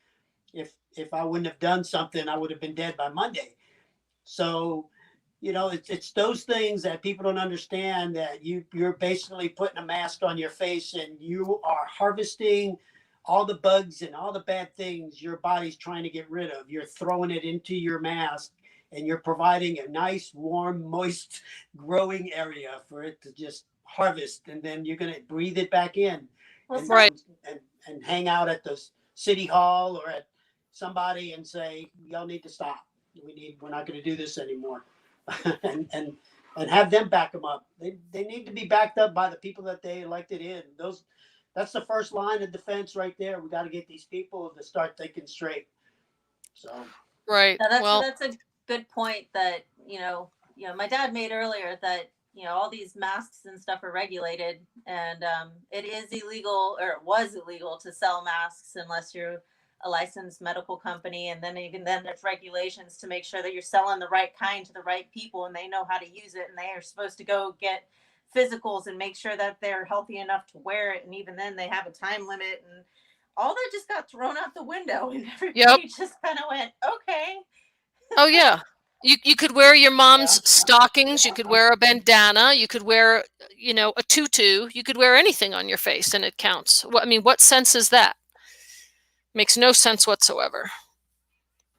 if I wouldn't have done something, I would have been dead by Monday. So, you know, it's those things that people don't understand, that you're basically putting a mask on your face and you are harvesting all the bugs and all the bad things your body's trying to get rid of. You're throwing it into your mask, and you're providing a nice, warm, moist, growing area for it to just harvest, and then you're going to breathe it back in. And, Right. and hang out at the city hall or at somebody and say, y'all need to stop. We're not going to do this anymore. and have them back them up. They need to be backed up by the people that they elected in. That's the first line of defense right there. We got to get these people to start thinking straight. So Right. Now that's a good point that my dad made earlier, that all these masks and stuff are regulated, and it is illegal, or it was illegal, to sell masks unless you're a licensed medical company. And then even then there's regulations to make sure that you're selling the right kind to the right people, and they know how to use it, and they are supposed to go get physicals and make sure that they're healthy enough to wear it. And even then they have a time limit, and all that just got thrown out the window, and everybody just kind of went, okay. Oh yeah. You could wear your mom's stockings, you could wear a bandana, you could wear, a tutu, you could wear anything on your face and it counts. I mean, what sense is that? Makes no sense whatsoever.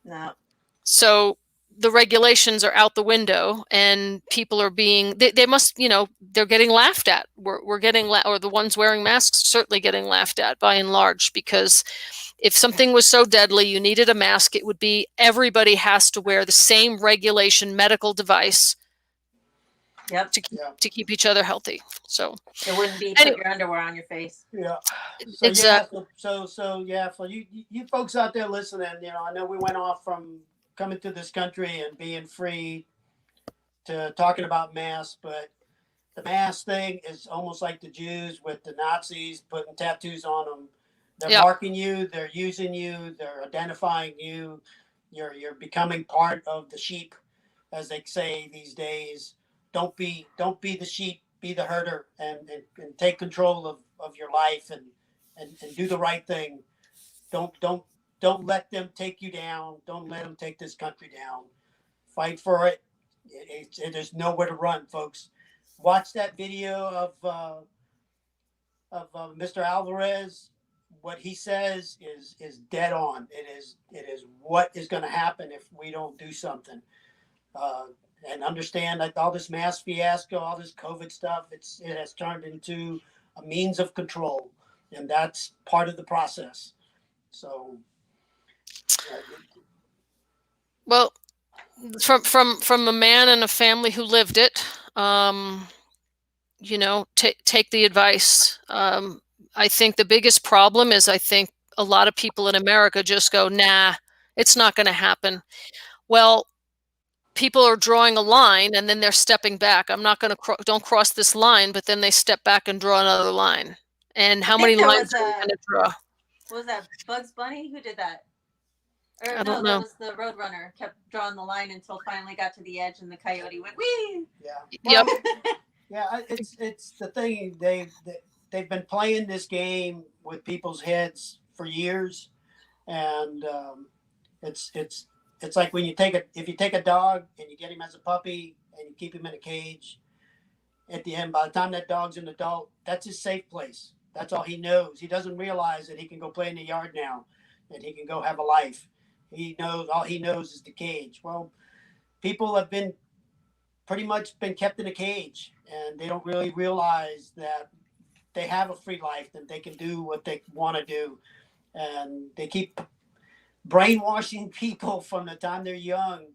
No. So the regulations are out the window, and people are they must, they're getting laughed at. We're getting, or the ones wearing masks certainly getting laughed at by and large, because if something was so deadly you needed a mask, it would be everybody has to wear the same regulation medical device. Yep. To keep each other healthy. So it wouldn't be put your underwear on your face. Yeah. So exactly. For you folks out there listening, I know we went off from coming to this country and being free to talking about masks, but the mask thing is almost like the Jews with the Nazis putting tattoos on them. They're marking you, they're using you, they're identifying you. You're becoming part of the sheep, as they say these days. Don't be the sheep, be the herder, and take control of your life and do the right thing. Don't let them take you down. Don't let them take this country down. Fight for it. There's nowhere to run, folks. Watch that video of Mr. Alvarez. What he says is dead on. It is what is going to happen if we don't do something. And understand that all this mask fiasco, all this COVID stuff, it has turned into a means of control, and that's part of the process. So, well, from a man and a family who lived it, take the advice. I think the biggest problem is, I think a lot of people in America just go, nah, it's not going to happen. Well, people are drawing a line and then they're stepping back. I'm not going to don't cross this line, but then they step back and draw another line. And I how think many there lines was are we a, going to draw? what was that, Bugs Bunny? Who did that? Or I don't no, that know. was the Roadrunner. Kept drawing the line until finally got to the edge, and the coyote went wee. Yeah. Yep. Well, yeah, it's the thing. They've been playing this game with people's heads for years, and it's it's it's like when if you take a dog and you get him as a puppy and you keep him in a cage. At the end, by the time that dog's an adult, that's his safe place. That's all he knows. He doesn't realize that he can go play in the yard now, and he can go have a life. He knows all he knows is the cage. Well, people have been pretty much been kept in a cage, and they don't really realize that they have a free life, that they can do what they want to do, and they keep brainwashing people from the time they're young.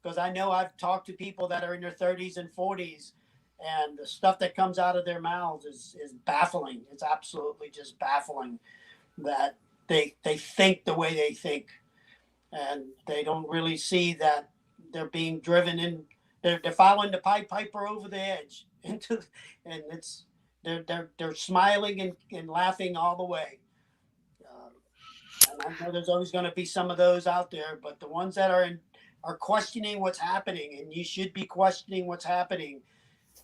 Because I know I've talked to people that are in their 30s and 40s, and the stuff that comes out of their mouths is baffling. It's absolutely just baffling that they think the way they think, and they don't really see that they're being driven in. They're following the Pied Piper over the edge into, and it's they're smiling and laughing all the way. Um, and I know there's always going to be some of those out there, but the ones that are questioning what's happening, and you should be questioning what's happening.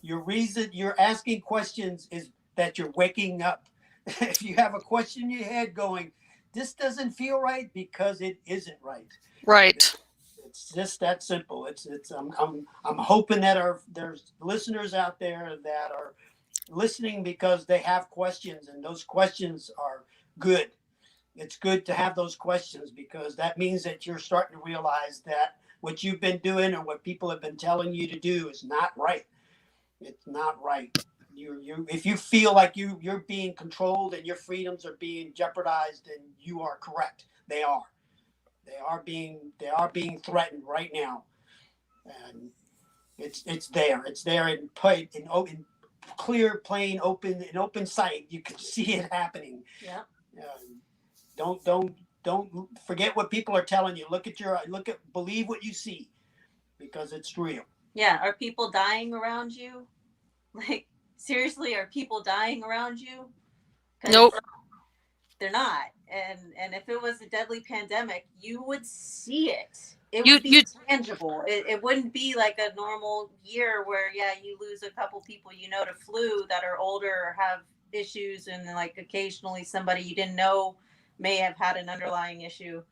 Your reason you're asking questions is that you're waking up. If you have a question in your head going, this doesn't feel right because it isn't right. Right. It's just that simple. I'm hoping that there's listeners out there that are listening because they have questions, and those questions are good. It's good to have those questions because that means that you're starting to realize that what you've been doing or what people have been telling you to do is not right. It's not right. You if you feel like you're being controlled and your freedoms are being jeopardized, then you are correct. They are. They are being threatened right now, and it's there. It's there in clear, plain, open sight. You can see it happening. Yeah. Um, don't forget what people are telling you. Believe what you see, because it's real. Yeah. Are people dying around you? Like, seriously, are people dying around you? Nope. They're not. And if it was a deadly pandemic, you would see it. It You would be tangible. It wouldn't be like a normal year where, yeah, you lose a couple people to flu that are older or have issues, and like occasionally somebody you didn't know may have had an underlying issue.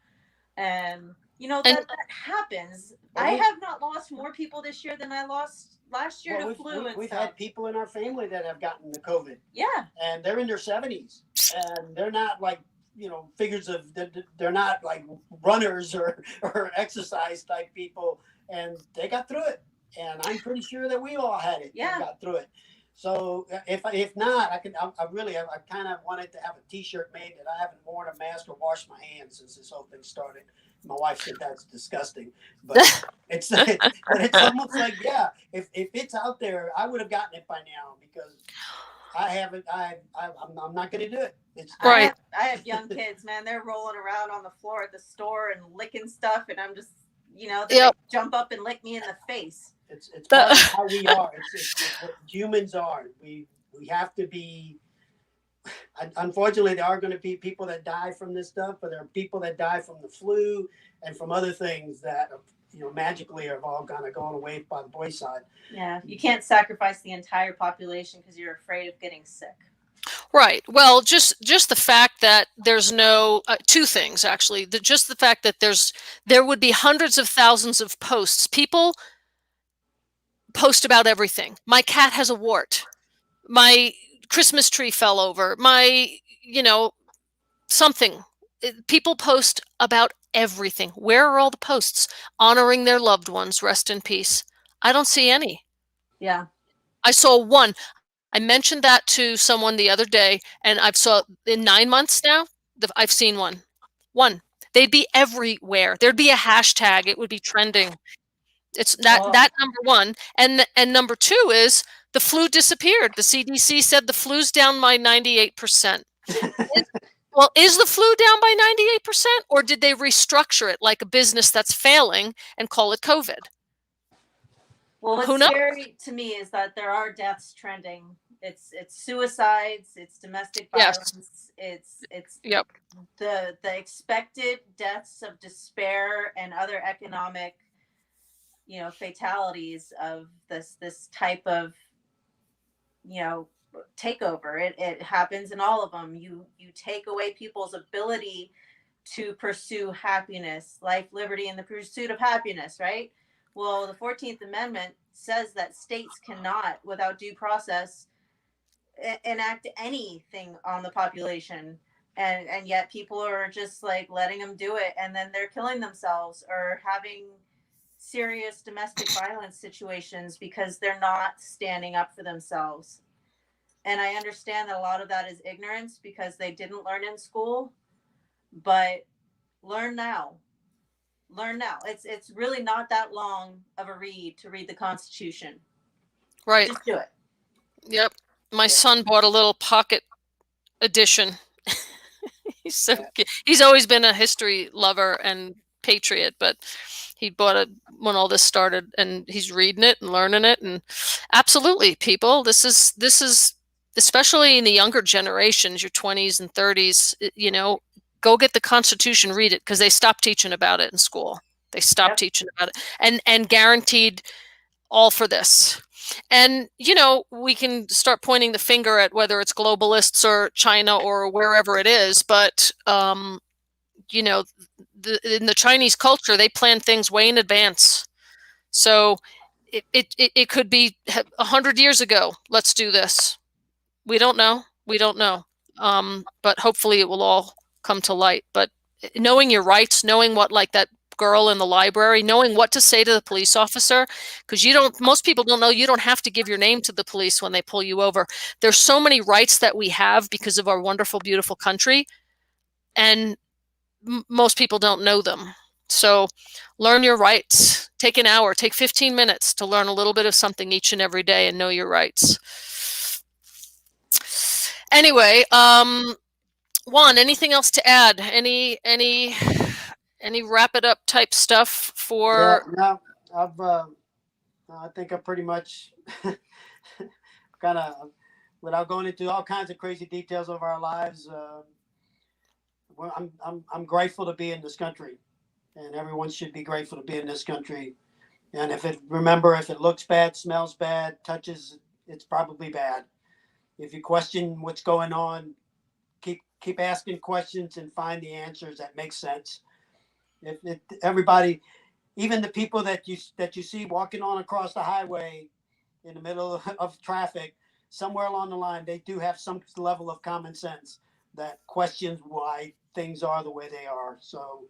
And that happens. I have not lost more people this year than I lost last year to flu and we've stuff. had people in our family that have gotten the COVID. Yeah. And they're in their 70s, and they're not like figures of they're not like runners or exercise type people, and they got through it. And I'm pretty sure that we all had it. Yeah. And got through it. So if not, I kind of wanted to have a T-shirt made that I haven't worn a mask or washed my hands since this whole thing started. My wife said that's disgusting, but it's almost like, yeah, if it's out there, I would have gotten it by now, because I haven't. I'm not going to do it. It's Right. I have young kids, man. They're rolling around on the floor at the store and licking stuff, and I'm just, they Yep. jump up and lick me in the face. It's part of how we are. It's what humans are. We have to be. Unfortunately, there are going to be people that die from this stuff, but there are people that die from the flu and from other things that magically have all kind of gone away by the wayside. Yeah, you can't sacrifice the entire population because you're afraid of getting sick. Right. Well, just the fact that there's no two things actually. Just the fact that there would be hundreds of thousands of posts. People post about everything. My cat has a wart. My Christmas tree fell over. My, something. People post about everything. Where are all the posts honoring their loved ones? Rest in peace. I don't see any. Yeah. I saw one. I mentioned that to someone the other day, and I've saw in 9 months now. I've seen one. They'd be everywhere. There'd be a hashtag. It would be trending. It's that number one, and number two is the flu disappeared. The CDC said the flu's down by 98%. Well, is the flu down by 98%, or did they restructure it like a business that's failing and call it COVID? Well, Who what's knows? scary to me is that there are deaths trending. It's suicides, it's domestic Yes. violence, it's Yep. the expected deaths of despair and other economic, fatalities of this type of, you know, takeover. It happens in all of them. You take away people's ability to pursue happiness, life, liberty, and the pursuit of happiness, right? Well, the 14th Amendment says that states cannot, without due process, enact anything on the population. And yet people are just like letting them do it, and then they're killing themselves or having serious domestic violence situations because they're not standing up for themselves. And I understand that a lot of that is ignorance because they didn't learn in school, but learn now. Learn now. It's really not that long of a read to read the Constitution. Right. Just do it. Yep. My Yeah. son bought a little pocket edition. Yeah. He's always been a history lover and patriot, but he bought it when all this started, and he's reading it and learning it. And absolutely, people, this is especially in the younger generations, your 20s and 30s. Go get the Constitution, read it, because they stopped teaching about it in school. They stopped Yep. teaching about it, and guaranteed all for this. And, we can start pointing the finger at whether it's globalists or China or wherever it is. But, in the Chinese culture, they plan things way in advance. So it could be 100 years ago. Let's do this. We don't know. We don't know. But hopefully it will all come to light. But knowing your rights, knowing what, like that girl in the library, knowing what to say to the police officer, because most people don't know you don't have to give your name to the police when they pull you over. There's so many rights that we have because of our wonderful, beautiful country, and most people don't know them. So learn your rights. Take an hour, take 15 minutes to learn a little bit of something each and every day and know your rights. Anyway, Juan, anything else to add? Any wrap it up type stuff Yeah. for? No, I think I pretty much kind of, without going into all kinds of crazy details of our lives. I'm grateful to be in this country, and everyone should be grateful to be in this country. And if it looks bad, smells bad, touches, it's probably bad. If you question what's going on, keep asking questions and find the answers that make sense. If everybody, even the people that you see walking on across the highway in the middle of traffic, somewhere along the line, they do have some level of common sense that questions why things are the way they are. So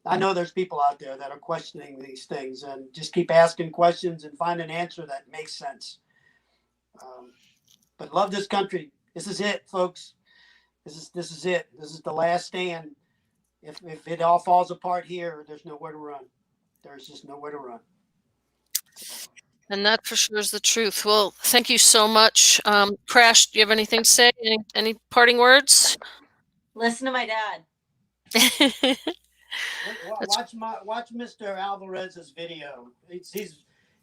I know there's people out there that are questioning these things, and just keep asking questions and find an answer that makes sense. But love this country. This is it, folks. This is it. This is the last stand. If it all falls apart here, there's nowhere to run. There's just nowhere to run. And that for sure is the truth. Well, thank you so much. Crash, do you have anything to say? Any parting words? Listen to my dad. Watch Mr. Alvarez's video.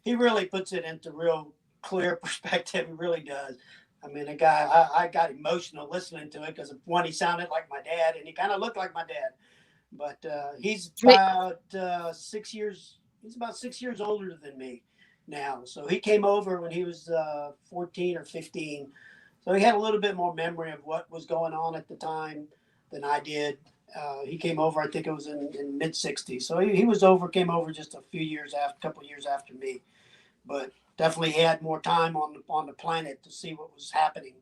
He really puts it into real clear perspective. He really does. I mean, the guy, I got emotional listening to it because one, he sounded like my dad, and he kind of looked like my dad. But he's about 6 years. He's about 6 years older than me now. So he came over when he was 14 or 15. So he had a little bit more memory of what was going on at the time than I did. He came over, I think it was in mid 60s. So came over just a couple years after me. But definitely had more time on the planet to see what was happening.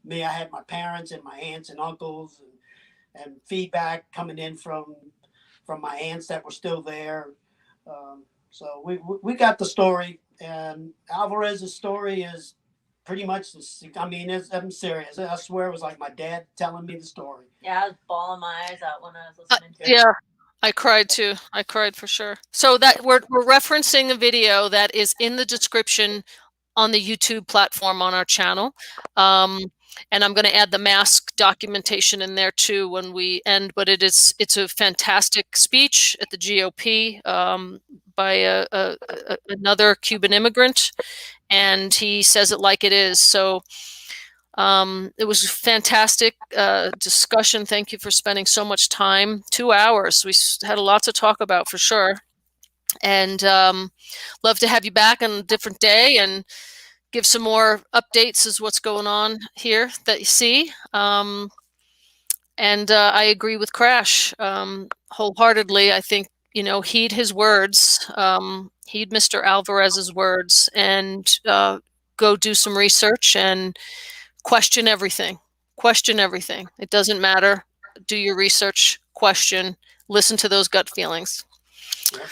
Me, I had my parents and my aunts and uncles and feedback coming in from my aunts that were still there. So we got the story, and Alvarez's story is pretty much I'm serious. I swear it was like my dad telling me the story. Yeah, I was bawling my eyes out when I was listening to it. Yeah, I cried too. I cried for sure. So that we're referencing a video that is in the description on the YouTube platform on our channel. And I'm going to add the mask documentation in there too when we end. But it's a fantastic speech at the GOP by another Cuban immigrant, and he says it like it is. So it was a fantastic discussion. Thank you for spending so much time. 2 hours. We had a lot to talk about for sure. And love to have you back on a different day and give some more updates as what's going on here that you see. And I agree with Crash wholeheartedly. I think, heed his words, heed Mr. Alvarez's words, and go do some research and question everything. Question everything. It doesn't matter. Do your research, question, listen to those gut feelings. Yep.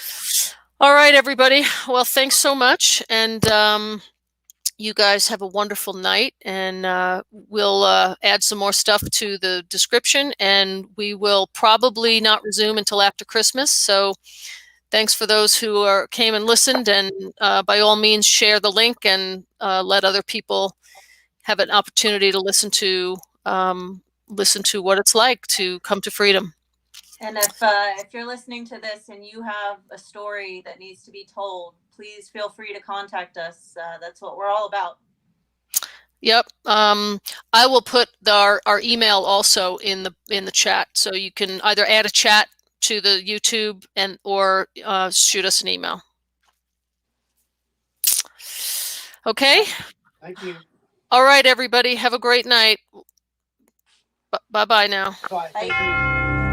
All right, everybody. Well, thanks so much. And you guys have a wonderful night. And we'll add some more stuff to the description. And we will probably not resume until after Christmas. So thanks for those who came and listened. And by all means, share the link and let other people have an opportunity to listen to what it's like to come to freedom. And if you're listening to this and you have a story that needs to be told, please feel free to contact us. That's what we're all about. Yep. I will put our email also in the chat, so you can either add a chat to the YouTube or shoot us an email. Okay. Thank you. All right, everybody. Have a great night. Bye-bye now. Bye. Thank you.